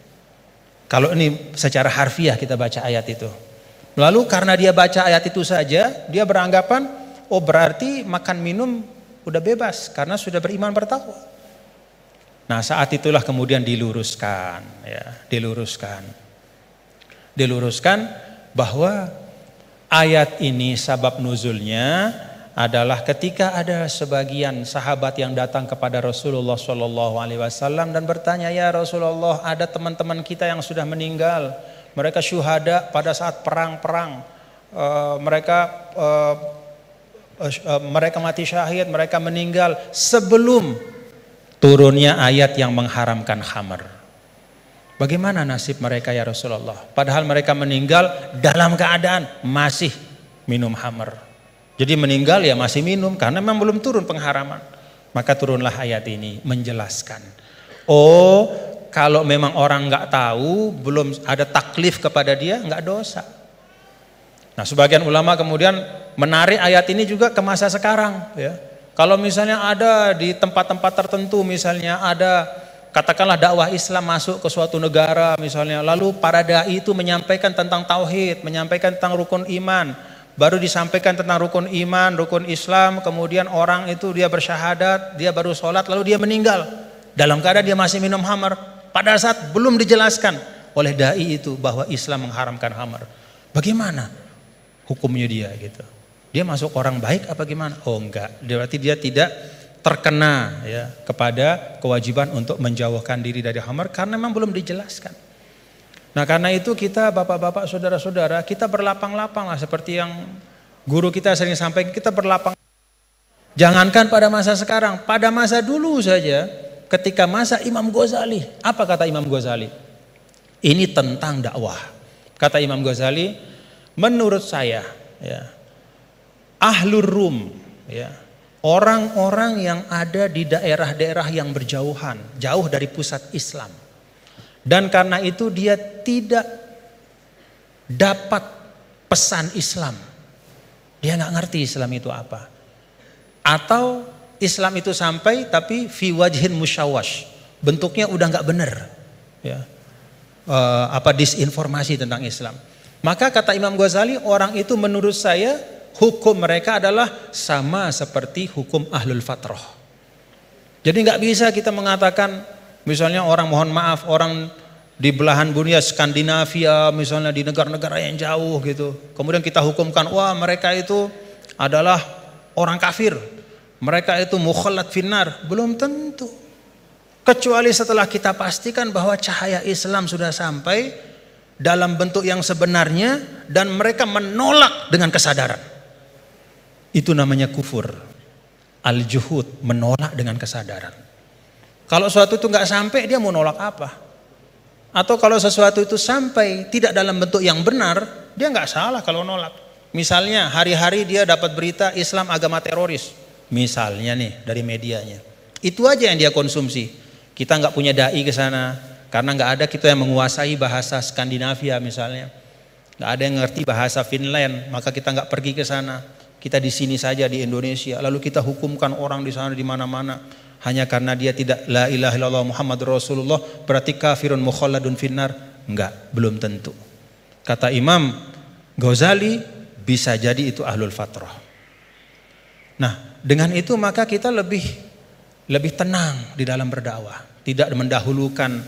Kalau ini secara harfiah kita baca ayat itu. Lalu karena dia baca ayat itu saja, dia beranggapan oh berarti makan minum udah bebas karena sudah beriman bertakwa. Nah saat itulah kemudian diluruskan bahwa ayat ini sabab nuzulnya adalah ketika ada sebagian sahabat yang datang kepada Rasulullah SAW dan bertanya, ya Rasulullah, ada teman-teman kita yang sudah meninggal, mereka syuhada pada saat perang-perang, mereka mati syahid, mereka meninggal sebelum turunnya ayat yang mengharamkan khamar. Bagaimana nasib mereka ya Rasulullah? Padahal mereka meninggal dalam keadaan masih minum khamar. Jadi meninggal ya masih minum karena memang belum turun pengharaman. Maka turunlah ayat ini menjelaskan. Oh, kalau memang orang nggak tahu, belum ada taklif kepada dia, nggak dosa. Nah, sebagian ulama kemudian menarik ayat ini juga ke masa sekarang. Ya. Kalau misalnya ada di tempat-tempat tertentu, misalnya ada katakanlah dakwah Islam masuk ke suatu negara misalnya, lalu para dai itu menyampaikan tentang tauhid, menyampaikan tentang rukun iman. Baru disampaikan tentang rukun iman, rukun Islam, kemudian orang itu dia bersyahadat, dia baru sholat, lalu dia meninggal. Dalam keadaan dia masih minum khamar. Pada saat belum dijelaskan oleh dai itu bahwa Islam mengharamkan khamar. Bagaimana hukumnya dia gitu? Dia masuk orang baik apa gimana? Oh enggak, berarti dia tidak terkena ya kepada kewajiban untuk menjauhkan diri dari khamar karena memang belum dijelaskan. Nah karena itu kita bapak-bapak saudara-saudara kita berlapang-lapang lah seperti yang guru kita sering sampaikan, kita berlapang. Jangankan pada masa sekarang, pada masa dulu saja ketika masa Imam Ghazali. Apa kata Imam Ghazali? Ini tentang dakwah. Kata Imam Ghazali, menurut saya ya, Ahlur Rum ya, orang-orang yang ada di daerah-daerah yang berjauhan, jauh dari pusat Islam. Dan karena itu dia tidak dapat pesan Islam. Dia nggak ngerti Islam itu apa. Atau Islam itu sampai tapi fi wajhin musyawash. Bentuknya udah nggak benar. Ya. Disinformasi tentang Islam. Maka kata Imam Ghazali, orang itu menurut saya hukum mereka adalah sama seperti hukum ahlul fatrah. Jadi nggak bisa kita mengatakan misalnya orang, mohon maaf, orang di belahan dunia Skandinavia misalnya di negara-negara yang jauh gitu. Kemudian kita hukumkan, wah mereka itu adalah orang kafir. Mereka itu mukhallat finnar. Belum tentu. Kecuali setelah kita pastikan bahwa cahaya Islam sudah sampai dalam bentuk yang sebenarnya dan mereka menolak dengan kesadaran. Itu namanya kufur. Al-juhud, menolak dengan kesadaran. Kalau sesuatu itu nggak sampai, dia mau nolak apa? Atau kalau sesuatu itu sampai tidak dalam bentuk yang benar, dia nggak salah kalau nolak. Misalnya hari-hari dia dapat berita Islam agama teroris, misalnya nih dari medianya, itu aja yang dia konsumsi. Kita nggak punya dai ke sana karena nggak ada kita yang menguasai bahasa Skandinavia misalnya, nggak ada yang ngerti bahasa Finland, maka kita nggak pergi ke sana. Kita di sini saja di Indonesia, lalu kita hukumkan orang di sana di mana-mana. Hanya karena dia tidak la ilaha illallah Muhammadur Rasulullah berarti kafirun mukhalladun finnar? Enggak, belum tentu. Kata Imam Ghazali bisa jadi itu ahlul fatrah. Nah, dengan itu maka kita lebih tenang di dalam berdakwah, tidak mendahulukan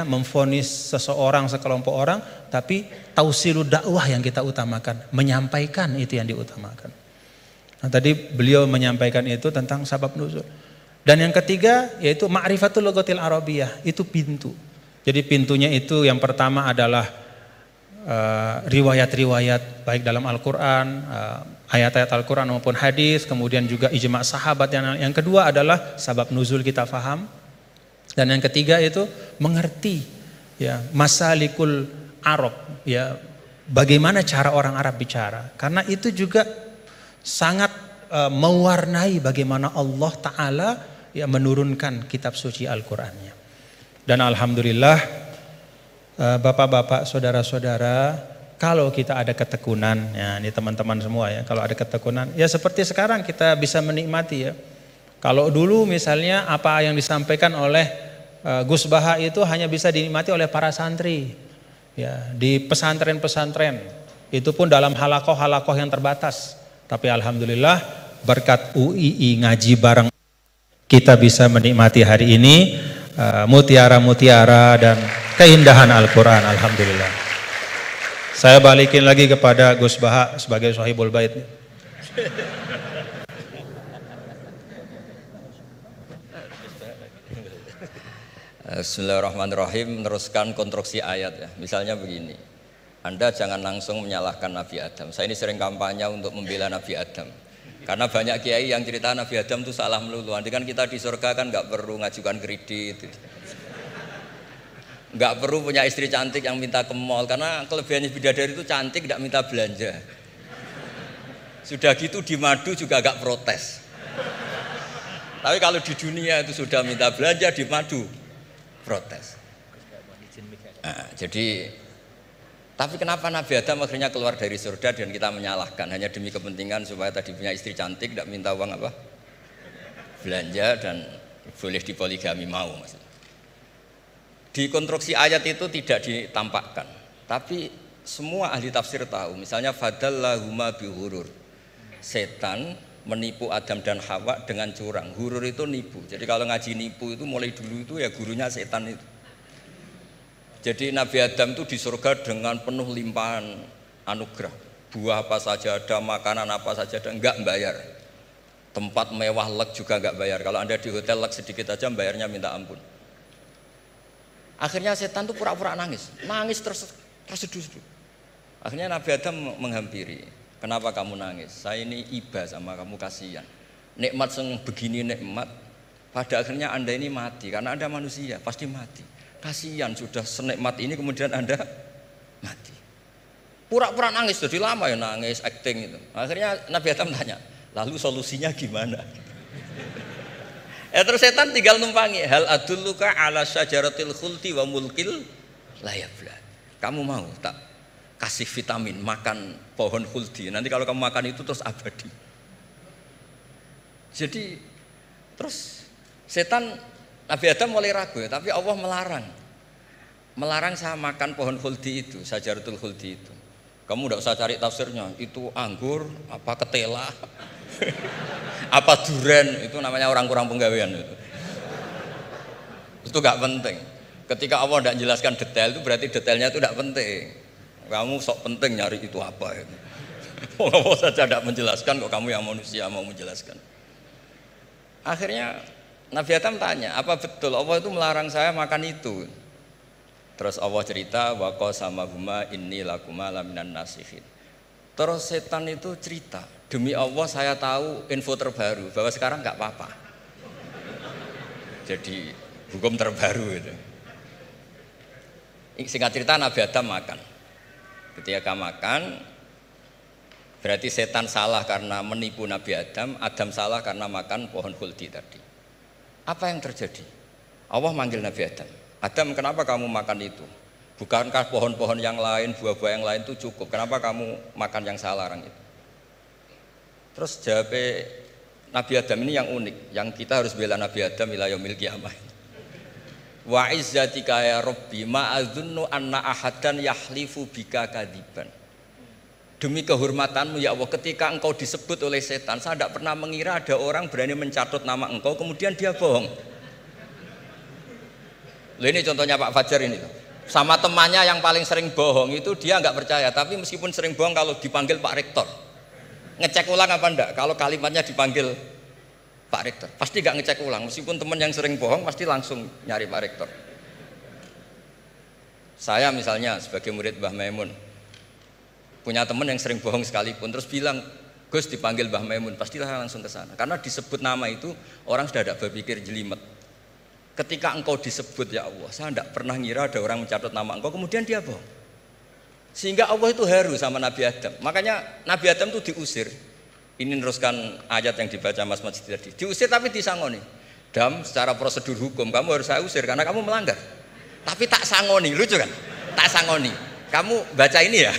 memvonis seseorang, sekelompok orang, tapi tausilud dakwah yang kita utamakan, menyampaikan itu yang diutamakan. Nah, tadi beliau menyampaikan itu tentang sabab nuzul. Dan yang ketiga yaitu ma'rifatul lughatil arabiyyah, itu pintu. Jadi pintunya itu yang pertama adalah riwayat-riwayat baik dalam Al-Qur'an, ayat-ayat Al-Qur'an maupun hadis, kemudian juga ijma' sahabat. Yang kedua adalah sabab nuzul kita faham. Dan yang ketiga itu mengerti ya masalikul Arab, ya bagaimana cara orang Arab bicara. Karena itu juga sangat mewarnai bagaimana Allah Ta'ala ya menurunkan kitab suci Al-Qur'annya. Dan alhamdulillah bapak-bapak, saudara-saudara, kalau kita ada ketekunan, ya ini teman-teman semua ya, kalau ada ketekunan, ya seperti sekarang kita bisa menikmati ya. Kalau dulu misalnya apa yang disampaikan oleh Gus Baha itu hanya bisa dinikmati oleh para santri, ya di pesantren-pesantren, itu pun dalam halakoh-halakoh yang terbatas. Tapi alhamdulillah berkat UII ngaji bareng kita bisa menikmati hari ini mutiara-mutiara dan keindahan Al-Quran. Alhamdulillah. Saya balikin lagi kepada Gus Baha sebagai Sohibul Bait. Bismillahirrahmanirrahim. Meneruskan konstruksi ayat ya. Misalnya begini, Anda jangan langsung menyalahkan Nabi Adam. Saya ini sering kampanye untuk membela Nabi Adam. Karena banyak kiai yang cerita Nabi Adam itu salah melulu. Nanti kan kita di surga kan nggak perlu ngajukan kredit, nggak perlu punya istri cantik yang minta ke mall. Karena kelebihannya bidadari itu cantik, nggak minta belanja. Sudah gitu di madu juga nggak protes. Tapi kalau di dunia itu sudah minta belanja, di madu protes. Nah, jadi tapi kenapa Nabi Adam akhirnya keluar dari surga dan kita menyalahkan hanya demi kepentingan supaya tadi punya istri cantik, tidak minta uang apa? Belanja dan boleh dipoligami mau maksudnya. Di konstruksi ayat itu tidak ditampakkan, tapi semua ahli tafsir tahu. Misalnya fadallahuma bihurur. Setan menipu Adam dan Hawa dengan curang. Hurur itu nipu. Jadi kalau ngaji nipu itu mulai dulu itu ya gurunya setan itu. Jadi Nabi Adam itu di surga dengan penuh limpahan anugerah. Buah apa saja ada, makanan apa saja ada, enggak bayar. Tempat mewah lek juga enggak bayar. Kalau Anda di hotel lek sedikit aja bayarnya minta ampun. Akhirnya setan itu pura-pura nangis. Nangis terseduh-seduh. Akhirnya Nabi Adam menghampiri. Kenapa kamu nangis? Saya ini iba sama kamu, kasihan. Nikmat yang begini nikmat, pada akhirnya Anda ini mati. Karena Anda manusia, pasti mati. Kasihan sudah senikmat ini kemudian Anda mati. Pura-pura nangis, jadi lama ya nangis, acting itu. Akhirnya Nabi Adam tanya, lalu solusinya gimana? Terus setan tinggal numpangi. Hal adulluka ala syajaratil khuldi wa mulkil la yafla. Kamu mau tak kasih vitamin, makan pohon khuldi. Nanti kalau kamu makan itu terus abadi. Jadi terus setan, Nabi Adam mulai ragu, tapi Allah melarang saya makan pohon khuldi itu, syajaratul khuldi itu. Kamu tidak usah cari tafsirnya, itu anggur, apa ketela, apa duren, itu namanya orang kurang penggawean itu. Itu gak penting. Ketika Allah tidak jelaskan detail itu berarti detailnya itu tidak penting. Kamu sok penting nyari itu apa itu. Allah saja tidak menjelaskan, kok kamu yang manusia mau menjelaskan. Akhirnya Nabi Adam tanya, apa betul Allah itu melarang saya makan itu? Terus Allah cerita, wa qasamahuma inni lakuma laminan nasihin. Terus setan itu cerita, demi Allah saya tahu info terbaru bahwa sekarang nggak apa-apa. Jadi hukum terbaru itu. Singkat cerita Nabi Adam makan. Ketika makan, berarti setan salah karena menipu Nabi Adam, Adam salah karena makan pohon khuldi tadi. Apa yang terjadi? Allah manggil Nabi Adam. Adam, kenapa kamu makan itu? Bukankah pohon-pohon yang lain, buah-buah yang lain itu cukup? Kenapa kamu makan yang saya larang itu? Terus jawab Nabi Adam ini yang unik, yang kita harus bela Nabi Adam ila yaumil qiyamah. Wa izzatika ya Rabbi ma adzunnu anna ahadan yahlifu bika kadziban. Demi kehormatanmu ya Allah, ketika engkau disebut oleh setan, saya tidak pernah mengira ada orang berani mencatut nama engkau kemudian dia bohong. Loh, ini contohnya Pak Fajar ini. Sama temannya yang paling sering bohong itu dia nggak percaya, tapi meskipun sering bohong kalau dipanggil Pak Rektor, ngecek ulang apa enggak? Kalau kalimatnya dipanggil Pak Rektor, pasti nggak ngecek ulang. Meskipun teman yang sering bohong pasti langsung nyari Pak Rektor. Saya misalnya sebagai murid Mbah Maimun, punya teman yang sering bohong sekalipun, terus bilang, Gus dipanggil Mbah Maimun, pastilah langsung ke sana. Karena disebut nama itu, orang sudah tidak berpikir jelimet. Ketika engkau disebut ya Allah, saya tidak pernah ngira ada orang mencatat nama engkau, kemudian dia bohong. Sehingga Allah itu haru sama Nabi Adam. Makanya Nabi Adam itu diusir. Ini meneruskan ayat yang dibaca Mas Majid tadi. Diusir tapi disangoni. Dam, secara prosedur hukum, kamu harus saya usir karena kamu melanggar. Tapi tak sangoni, lucu kan? Tak sangoni. Kamu baca ini ya.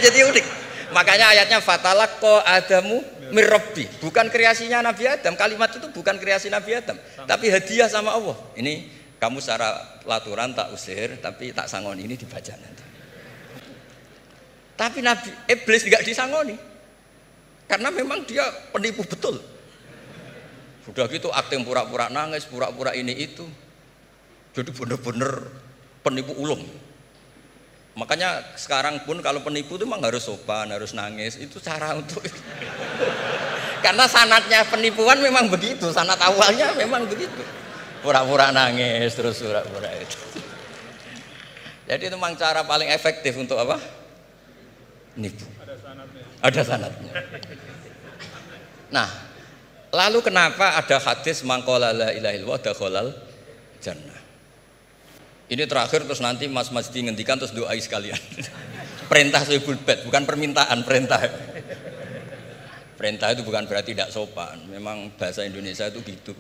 jadi unik. Makanya ayatnya fatalaqqa Adamu mir Rabbi. Bukan kreasinya Nabi Adam. Kalimat itu bukan kreasi Nabi Adam, tapi hadiah sama Allah. Ini kamu secara laturan tak usir, tapi tak sangoni, ini dibaca nanti. Tapi Nabi Iblis enggak disangoni. Karena memang dia penipu betul. Sudah gitu akting pura-pura nangis, pura-pura ini itu. Jadi benar-benar penipu ulung. Makanya sekarang pun kalau penipu itu memang harus sopan, harus nangis. Itu cara untuk karena sanatnya penipuan memang begitu, sanat awalnya memang begitu. Pura-pura nangis terus pura-pura itu. Jadi itu memang cara paling efektif untuk apa? Nipu. Ada sanatnya. Nah, lalu kenapa ada hadis mangqala la ilaha illallah dakhalal jannah? Ini terakhir terus nanti Mas Masdi ngendikan terus doai sekalian. Perintah sahibul bait, bukan permintaan, perintah. Perintah itu bukan berarti tidak sopan. Memang bahasa Indonesia itu gitu.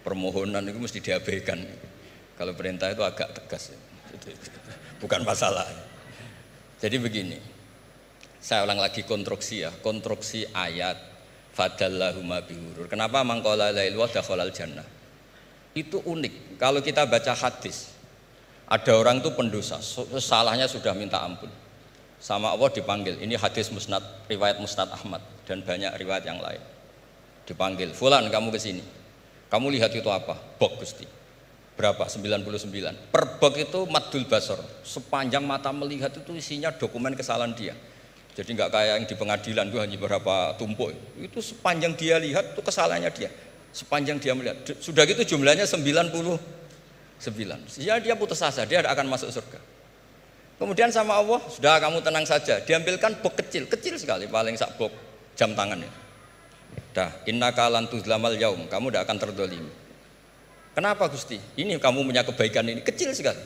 Permohonan itu mesti diabaikan. Kalau perintah itu agak tegas. Bukan masalah. Jadi begini. Saya ulang lagi konstruksi ya, konstruksi ayat fadallahuma bihurur. Kenapa mangqala la ilaha dakhalal jannah? Itu unik. Kalau kita baca hadis, ada orang itu pendosa, salahnya sudah minta ampun. Sama Allah dipanggil. Ini hadis musnad, riwayat Musnad Ahmad dan banyak riwayat yang lain. Dipanggil, "Fulan, kamu ke sini. Kamu lihat itu apa?" "Bok, Gusti." "Berapa?" 99. Per bok itu maddul basor. Sepanjang mata melihat itu isinya dokumen kesalahan dia. Jadi nggak kayak yang di pengadilan itu hanya beberapa tumpuk. Itu sepanjang dia lihat itu kesalahannya dia. Sepanjang dia melihat. Sudah gitu jumlahnya 99. Ya dia putus asa, dia tidak akan masuk surga. Kemudian sama Allah, sudah kamu tenang saja. Diambilkan bok kecil, kecil sekali, paling sak bok jam tangannya. Dah, innaka lan tuzlamal yaum, kamu tidak akan terdolimi. Kenapa Gusti? Ini kamu punya kebaikan ini kecil sekali.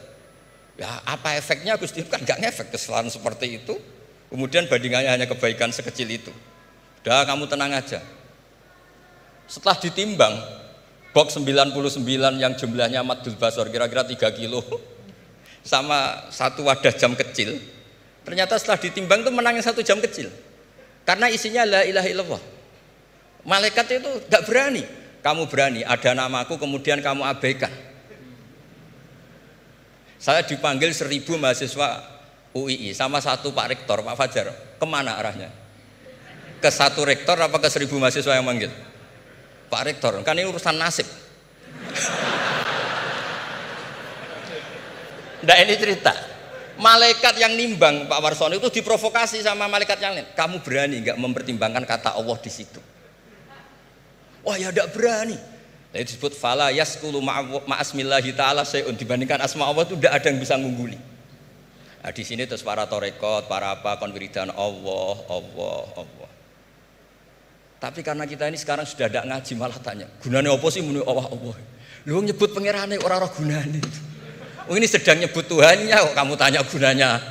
Ya apa efeknya Gusti? Kan nggak ngefek kesalahan seperti itu. Kemudian bandingannya hanya kebaikan sekecil itu. Udah kamu tenang aja. Setelah ditimbang box 99 yang jumlahnya maddul basor kira-kira 3 kilo sama satu wadah jam kecil, ternyata setelah ditimbang itu menang yang 1 jam kecil. Karena isinya la ilaha illallah. Malaikat itu gak berani. Kamu berani, ada namaku kemudian kamu abaikan. Saya dipanggil 1000 mahasiswa UII sama satu Pak Rektor, Pak Fajar. Kemana arahnya? Ke satu rektor apa ke 1000 mahasiswa yang manggil? Pak Rektor, kan ini urusan nasib. Nah ini cerita. Malaikat yang nimbang Pak Warsono itu diprovokasi sama malaikat yang lain. Kamu berani nggak mempertimbangkan kata Allah di situ? Wah ya tidak berani. Nah, itu disebut fala yaskulu ma'asmillahi ta'ala sayun. Dibandingkan asma Allah itu tidak ada yang bisa ngungguli. Nah, di sini terus para torekot, para apa konwiridan Allah. Tapi karena kita ini sekarang sudah tidak ngaji malah tanya, gunanya apa sih muni Allah? Lu nyebut pangerane ora ora gunane. Oh ini sedang nyebut Tuhannya kok kamu tanya gunanya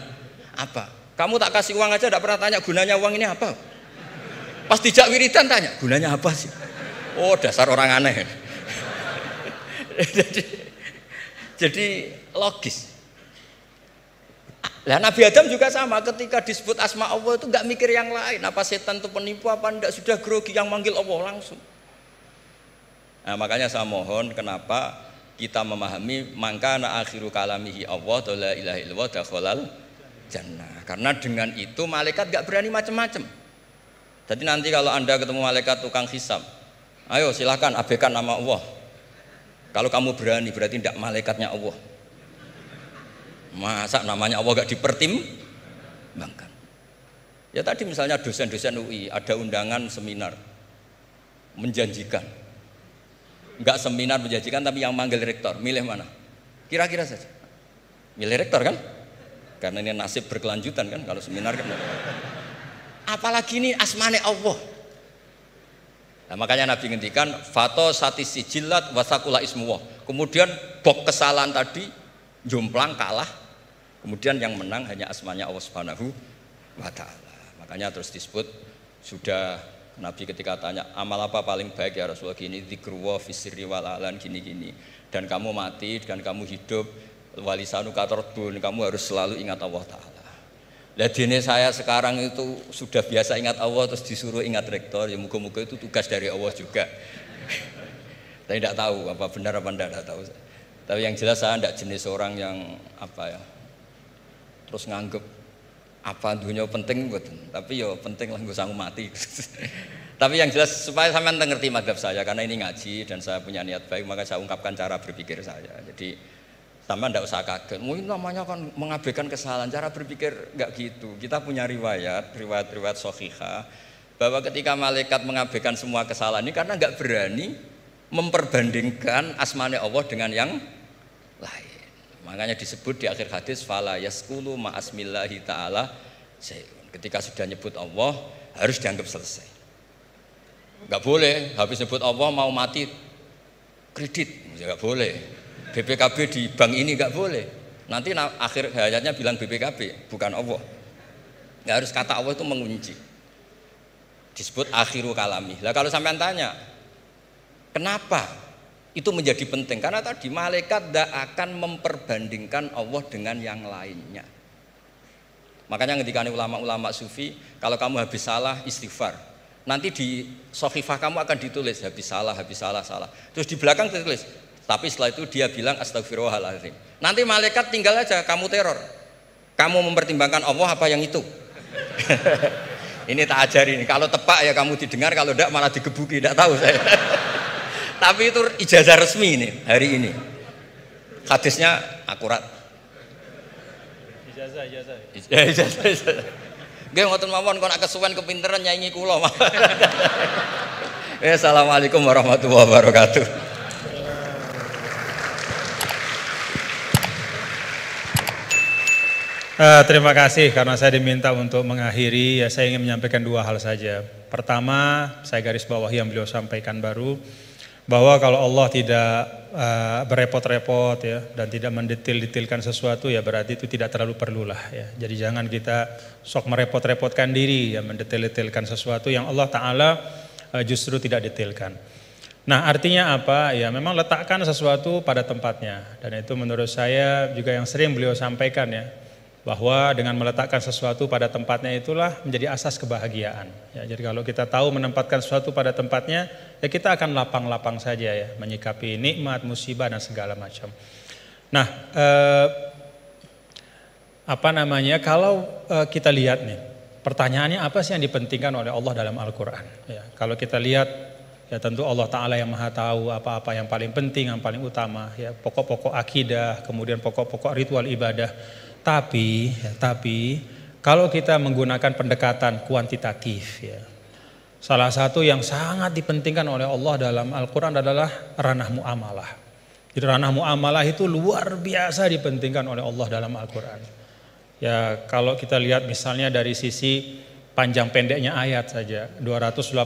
apa? Kamu tak kasih uang aja tidak pernah tanya gunanya uang ini apa? Pas dijak wiridan tanya, gunanya apa sih? Oh dasar orang aneh. jadi logis. Nah, Nabi Adam juga sama, ketika disebut asma Allah itu nggak mikir yang lain, apa setan itu penipu apa enggak, sudah grogi yang manggil Allah langsung. Nah, makanya saya mohon kenapa kita memahami mangkana akhiru kalamihi Allah la ilaha illallah dakhalal jannah. Karena dengan itu malaikat nggak berani macam-macam. Jadi nanti kalau Anda ketemu malaikat tukang hisab, ayo silahkan abaikan nama Allah. Kalau kamu berani berarti tidak malaikatnya Allah. Masa namanya Allah gak dipertimbangkan? Ya tadi misalnya dosen-dosen UI ada undangan seminar menjanjikan, enggak seminar menjanjikan tapi yang manggil rektor, milih mana? Kira-kira saja milih rektor kan? Karena ini nasib berkelanjutan kan kalau seminar kan. Apalagi ini asmane Allah. Nah, makanya Nabi ngendikan fato satisi jilat wasakula ismuwah. Kemudian bok kesalahan tadi jomplang kalah. Kemudian yang menang hanya asmanya Allah Subhanahu wa ta'ala. Makanya terus disebut, sudah Nabi ketika tanya amal apa paling baik ya Rasulullah, gini zikrullah fisirri wal alan gini-gini. Dan kamu mati dan kamu hidup walisanuka tarbun, kamu harus selalu ingat Allah Ta'ala. Lah dene saya sekarang itu sudah biasa ingat Allah terus disuruh ingat rektor, ya muga-muga itu tugas dari Allah juga. Saya tidak tahu apa benar apa tidak tahu. Tapi yang jelas saya tidak jenis orang yang apa ya, terus nganggep apa dunia penting betul. Tapi ya penting lah gue sanggup mati. Tapi yang jelas supaya sampean ngerti mazhab saya, karena ini ngaji dan saya punya niat baik, maka saya ungkapkan cara berpikir saya. Jadi sampean tidak usah kaget. Mungkin namanya kan mengabaikan kesalahan, cara berpikir enggak gitu. Kita punya riwayat shahihah bahwa ketika malaikat mengabaikan semua kesalahan ini karena enggak berani memperbandingkan asmane Allah dengan yang lain. Makanya disebut di akhir hadis fala yaskulu ma asmillahi ta'ala. Ketika sudah nyebut Allah harus dianggap selesai. Enggak boleh habis nyebut Allah mau mati kredit, enggak boleh. BPKB di bank ini enggak boleh. Nanti akhir hayatnya bilang BPKB, bukan Allah. Enggak harus kata Allah itu mengunci. Disebut akhiru kalami. Lah kalau sampean tanya, kenapa itu menjadi penting? Karena tadi malaikat tidak akan memperbandingkan Allah dengan yang lainnya. Makanya ketika ulama-ulama sufi, kalau kamu habis salah istighfar, nanti di sohifah kamu akan ditulis habis salah. Terus di belakang ditulis, tapi setelah itu dia bilang astagfirullahaladzim. Nanti malaikat tinggal aja kamu teror. Kamu mempertimbangkan Allah apa yang itu? Ini tak ajari nih. Kalau tepak ya kamu didengar, kalau tidak malah digebuki. Tidak tahu saya. Tapi itu ijazah resmi nih hari ini. Hadisnya akurat. Ijazah. Nggih ngoten mawon kon kesuwen kepinteran nyanyi kula. Assalamualaikum warahmatullahi wabarakatuh. Terima kasih karena saya diminta untuk mengakhiri, ya saya ingin menyampaikan dua hal saja. Pertama, saya garis bawahi yang beliau sampaikan baru, bahwa kalau Allah tidak berepot-repot ya dan tidak mendetil-detilkan sesuatu, ya berarti itu tidak terlalu perlulah ya. Jadi jangan kita sok merepot-repotkan diri ya mendetil-detilkan sesuatu yang Allah Ta'ala justru tidak detilkan. Nah artinya apa? Ya memang letakkan sesuatu pada tempatnya, dan itu menurut saya juga yang sering beliau sampaikan ya, bahwa dengan meletakkan sesuatu pada tempatnya itulah menjadi asas kebahagiaan. Ya, jadi kalau kita tahu menempatkan sesuatu pada tempatnya, ya kita akan lapang-lapang saja ya, menyikapi nikmat, musibah dan segala macam. Nah, kalau kita lihat nih, pertanyaannya apa sih yang dipentingkan oleh Allah dalam Al-Quran? Ya, kalau kita lihat, ya tentu Allah Ta'ala yang maha tahu apa-apa yang paling penting, yang paling utama, ya pokok-pokok akidah, kemudian pokok-pokok ritual ibadah. Tapi kalau kita menggunakan pendekatan kuantitatif ya, salah satu yang sangat dipentingkan oleh Allah dalam Al-Quran adalah ranah muamalah. Jadi ranah muamalah itu luar biasa dipentingkan oleh Allah dalam Al-Quran. Ya kalau kita lihat misalnya dari sisi panjang pendeknya ayat saja, 282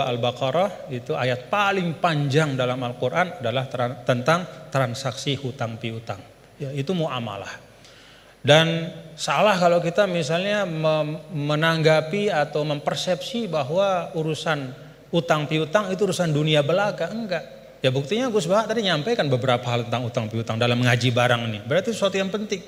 Al-Baqarah itu ayat paling panjang dalam Al-Quran adalah tentang transaksi hutang piutang. Ya, itu muamalah. Dan salah kalau kita misalnya menanggapi atau mempersepsi bahwa urusan utang piutang itu urusan dunia belaka. Enggak. Ya buktinya Gus Bahak tadi nyampaikan beberapa hal tentang utang piutang dalam mengaji barang ini. Berarti sesuatu yang penting.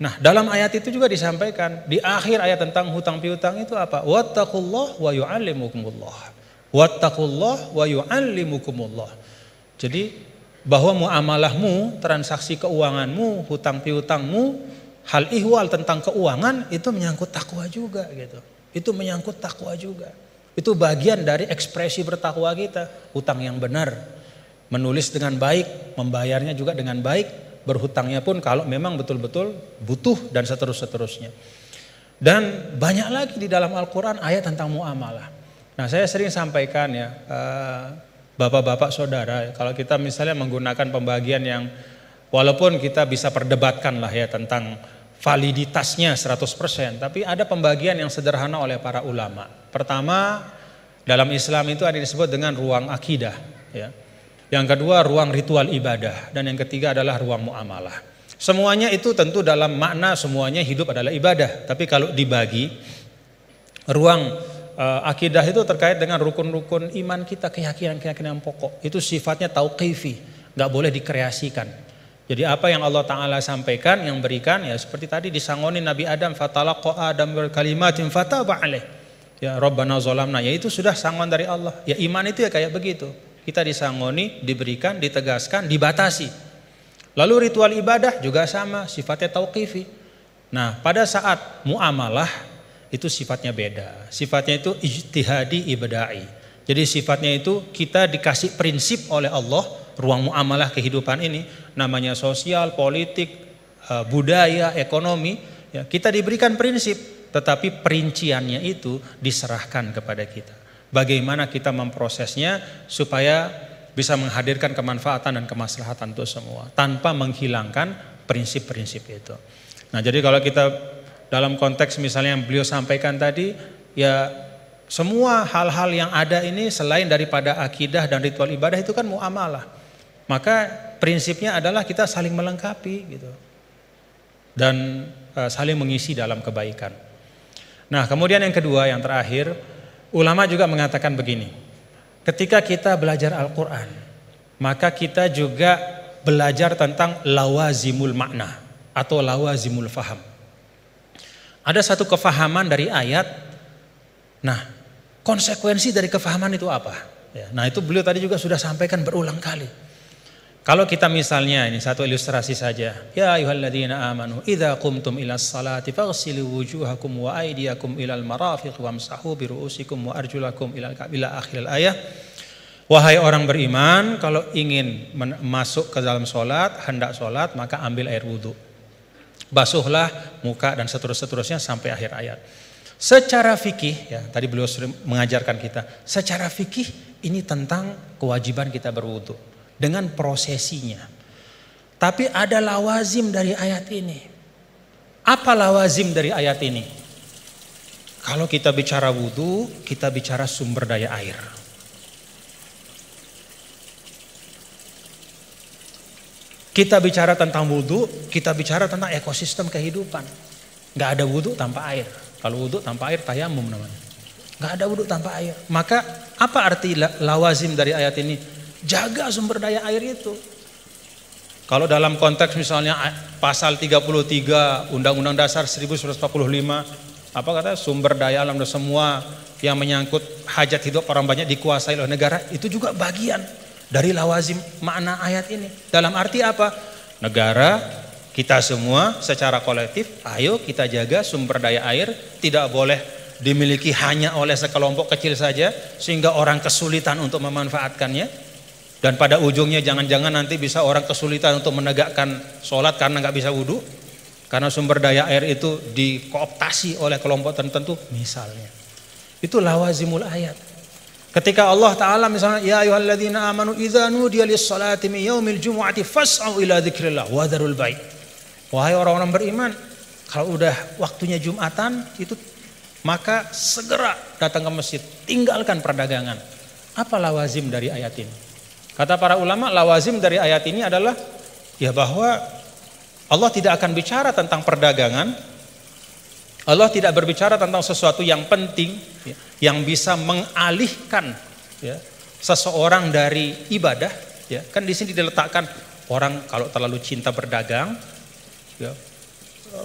Nah dalam ayat itu juga disampaikan, di akhir ayat tentang hutang piutang itu apa? Wattaqullah wa yu'allimukumullah. Wattaqullah wa yu'allimukumullah. Jadi bahwa muamalahmu, transaksi keuanganmu, hutang piutangmu, hal ihwal tentang keuangan itu menyangkut takwa juga gitu. Itu menyangkut takwa juga. Itu bagian dari ekspresi bertakwa kita. Hutang yang benar, menulis dengan baik, membayarnya juga dengan baik, berhutangnya pun kalau memang betul-betul butuh dan seterusnya. Dan banyak lagi di dalam Al-Quran ayat tentang muamalah. Nah saya sering sampaikan ya, bapak-bapak saudara, kalau kita misalnya menggunakan pembagian yang walaupun kita bisa perdebatkan lah ya tentang validitasnya 100%, tapi ada pembagian yang sederhana oleh para ulama. Pertama, dalam Islam itu ada disebut dengan ruang akidah ya. Yang kedua ruang ritual ibadah, dan yang ketiga adalah ruang muamalah. Semuanya itu tentu dalam makna semuanya hidup adalah ibadah, tapi kalau dibagi ruang akidah itu terkait dengan rukun-rukun iman kita, keyakinan-keyakinan pokok. Itu sifatnya tauqifi, enggak boleh dikreasikan. Jadi apa yang Allah Ta'ala sampaikan, yang berikan, ya seperti tadi disangoni Nabi Adam, fatalaqa Adam bil kalimatin fataba alaih. Ya Rabbana zolamna, ya itu sudah sangon dari Allah. Ya iman itu ya kayak begitu. Kita disangoni, diberikan, ditegaskan, dibatasi. Lalu ritual ibadah juga sama, sifatnya tauqifi. Nah pada saat muamalah itu sifatnya beda. Sifatnya itu ijtihadi ibada'i. Jadi sifatnya itu kita dikasih prinsip oleh Allah, ruang muamalah kehidupan ini, namanya sosial, politik, budaya, ekonomi, ya, kita diberikan prinsip, tetapi perinciannya itu diserahkan kepada kita. Bagaimana kita memprosesnya supaya bisa menghadirkan kemanfaatan dan kemaslahatan untuk semua, tanpa menghilangkan prinsip-prinsip itu. Nah jadi kalau kita dalam konteks misalnya yang beliau sampaikan tadi, ya semua hal-hal yang ada ini selain daripada akidah dan ritual ibadah itu kan muamalah. Maka prinsipnya adalah kita saling melengkapi gitu. Dan saling mengisi dalam kebaikan. Nah, kemudian yang kedua, yang terakhir, ulama juga mengatakan begini. Ketika kita belajar Al-Qur'an, maka kita juga belajar tentang lawazimul makna atau lawazimul faham. Ada satu kefahaman dari ayat. Nah, konsekuensi dari kefahaman itu apa? Ya, nah itu beliau tadi juga sudah sampaikan berulang kali. Kalau kita misalnya, ini satu ilustrasi saja. Ya ayyuhalladzina amanu idza qumtum ilas salati faghsilu wujuhakum wa aydiyakum ilal marafiq wamsahu bi ru'usikum wa arjulakum ila akhir ayat. Wahai orang beriman, kalau ingin masuk ke dalam solat, hendak solat, maka ambil air wudu. Basuhlah muka dan seterusnya sampai akhir ayat. Secara fikih, ya tadi beliau sering mengajarkan kita, secara fikih ini tentang kewajiban kita berwudu dengan prosesinya. Tapi ada lawazim dari ayat ini. Apa lawazim dari ayat ini? Kalau kita bicara wudu, kita bicara sumber daya air. Kita bicara tentang wudu, kita bicara tentang ekosistem kehidupan. Gak ada wudu tanpa air. Kalau wudu tanpa air tayamum namanya. Gak ada wudu tanpa air. Maka apa arti lawazim dari ayat ini? Jaga sumber daya air itu. Kalau dalam konteks misalnya pasal 33 Undang-Undang Dasar 1945, apa kata sumber daya alam dan semua yang menyangkut hajat hidup orang banyak dikuasai oleh negara, itu juga bagian dari lawazim makna ayat ini. Dalam arti apa? Negara, kita semua secara kolektif, ayo kita jaga sumber daya air, tidak boleh dimiliki hanya oleh sekelompok kecil saja sehingga orang kesulitan untuk memanfaatkannya. Dan pada ujungnya jangan-jangan nanti bisa orang kesulitan untuk menegakkan sholat karena nggak bisa wudhu, karena sumber daya air itu dikooptasi oleh kelompok tertentu misalnya. Itu lawazimul ayat. Ketika Allah Ta'ala misalnya, ya ayyuhalladzina amanu idza nudiya lis-salati min yaumil jumu'ati fas'au ila dzikrillah wa dzarul bai'. Wahai orang-orang beriman, kalau udah waktunya Jumatan itu maka segera datang ke masjid, tinggalkan perdagangan. Apa lawazim dari ayat ini? Kata para ulama, lawazim dari ayat ini adalah ya bahwa Allah tidak akan bicara tentang perdagangan. Allah tidak berbicara tentang sesuatu yang penting ya, yang bisa mengalihkan ya, seseorang dari ibadah. Ya, kan di sini diletakkan orang kalau terlalu cinta berdagang, ya,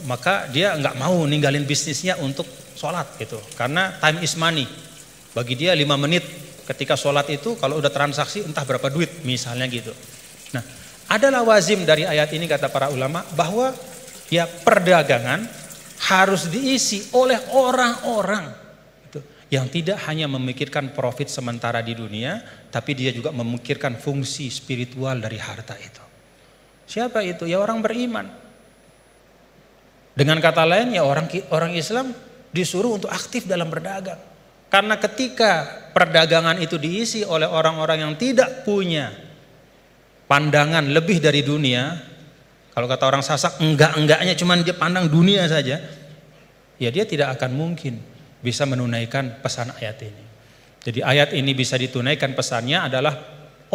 maka dia nggak mau ninggalin bisnisnya untuk sholat gitu. Karena time is money. Bagi dia 5 menit ketika sholat itu kalau udah transaksi entah berapa duit misalnya gitu. Nah, ada lawazim dari ayat ini kata para ulama bahwa ya perdagangan harus diisi oleh orang-orang gitu, yang tidak hanya memikirkan profit sementara di dunia, tapi dia juga memikirkan fungsi spiritual dari harta itu. Siapa itu? Ya orang beriman. Dengan kata lain ya orang Islam disuruh untuk aktif dalam berdagang. Karena ketika perdagangan itu diisi oleh orang-orang yang tidak punya pandangan lebih dari dunia, kalau kata orang Sasak enggak-enggaknya cuman dia pandang dunia saja, ya dia tidak akan mungkin bisa menunaikan pesan ayat ini. Jadi ayat ini bisa ditunaikan pesannya adalah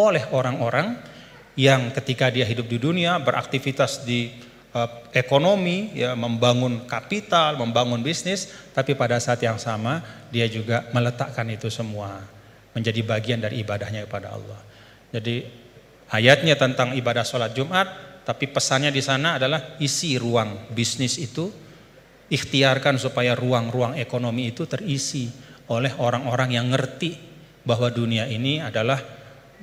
oleh orang-orang yang ketika dia hidup di dunia beraktivitas di ekonomi, ya, membangun kapital, membangun bisnis, tapi pada saat yang sama dia juga meletakkan itu semua menjadi bagian dari ibadahnya kepada Allah. Jadi ayatnya tentang ibadah sholat Jumat Tapi pesannya di sana adalah isi ruang bisnis itu, ikhtiarkan supaya ruang-ruang ekonomi itu terisi oleh orang-orang yang ngerti bahwa dunia ini adalah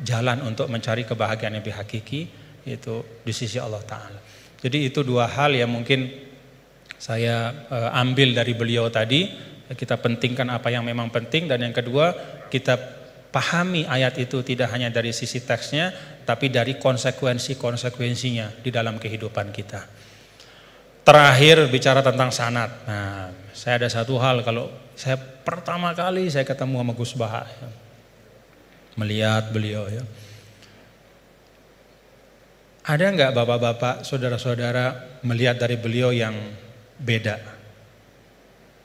jalan untuk mencari kebahagiaan yang lebih hakiki, itu di sisi Allah Ta'ala. Jadi itu dua hal yang mungkin saya ambil dari beliau tadi. Kita pentingkan apa yang memang penting, dan yang kedua kita pahami ayat itu tidak hanya dari sisi teksnya, tapi dari konsekuensinya di dalam kehidupan kita. Terakhir bicara tentang sanad. Nah, saya ada satu hal, kalau saya pertama kali saya ketemu sama Gus Baha, ya, melihat beliau, ya, ada nggak bapak-bapak, saudara-saudara melihat dari beliau yang beda,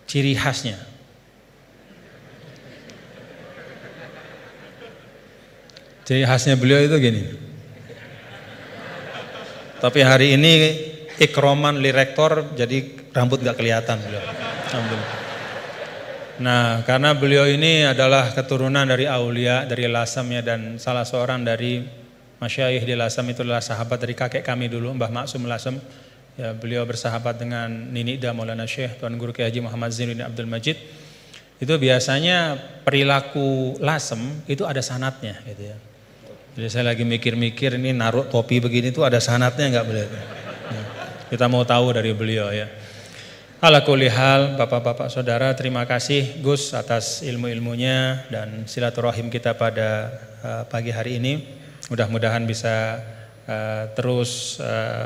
ciri khasnya? Ciri khasnya beliau itu gini. Tapi hari ini ikroman li rektor, jadi rambut nggak kelihatan beliau. Nah, karena beliau ini adalah keturunan dari aulia, dari Lasem, ya, dan salah seorang dari masyayikh di Lasem itu adalah sahabat dari kakek kami dulu, Mbah Maksum Lasem. Ya, beliau bersahabat dengan Nini Da Maulana Syekh Tuan Guru Kiai Haji Muhammad Zainuddin Abdul Majid. Itu biasanya perilaku Lasem itu ada sanatnya, gitu ya. Jadi saya lagi mikir-mikir, ini naruh topi begini tuh ada sanatnya nggak beliau? Ya, kita mau tahu dari beliau, ya. Ala kulli hal, bapak-bapak saudara, terima kasih Gus atas ilmu-ilmunya dan silaturahim kita pada pagi hari ini. Mudah-mudahan bisa terus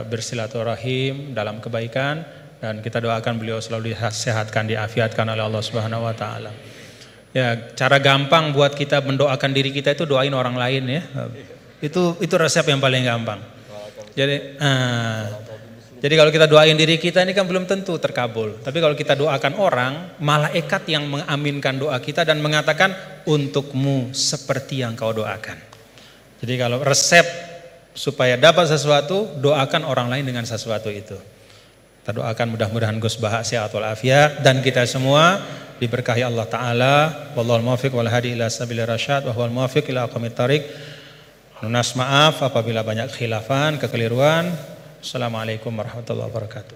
bersilaturahim dalam kebaikan, dan kita doakan beliau selalu disehatkan, diafiatkan oleh Allah Subhanahu wa taala. Ya, cara gampang buat kita mendoakan diri kita itu doain orang lain, ya. Itu resep yang paling gampang. Jadi kalau kita doain diri kita ini kan belum tentu terkabul. Tapi kalau kita doakan orang, malaikat yang mengaminkan doa kita dan mengatakan untukmu seperti yang kau doakan. Jadi kalau resep supaya dapat sesuatu, doakan orang lain dengan sesuatu itu. Kita doakan mudah-mudahan Gus Baha sehat walafiat dan kita semua diberkahi Allah Ta'ala. Wallahul muwaffiq wal hadi ila sabilir rasyad wa huwal muwaffiq ila aqwamit thariq. Lunas maaf apabila banyak khilafan, kekeliruan. Assalamualaikum warahmatullahi wabarakatuh.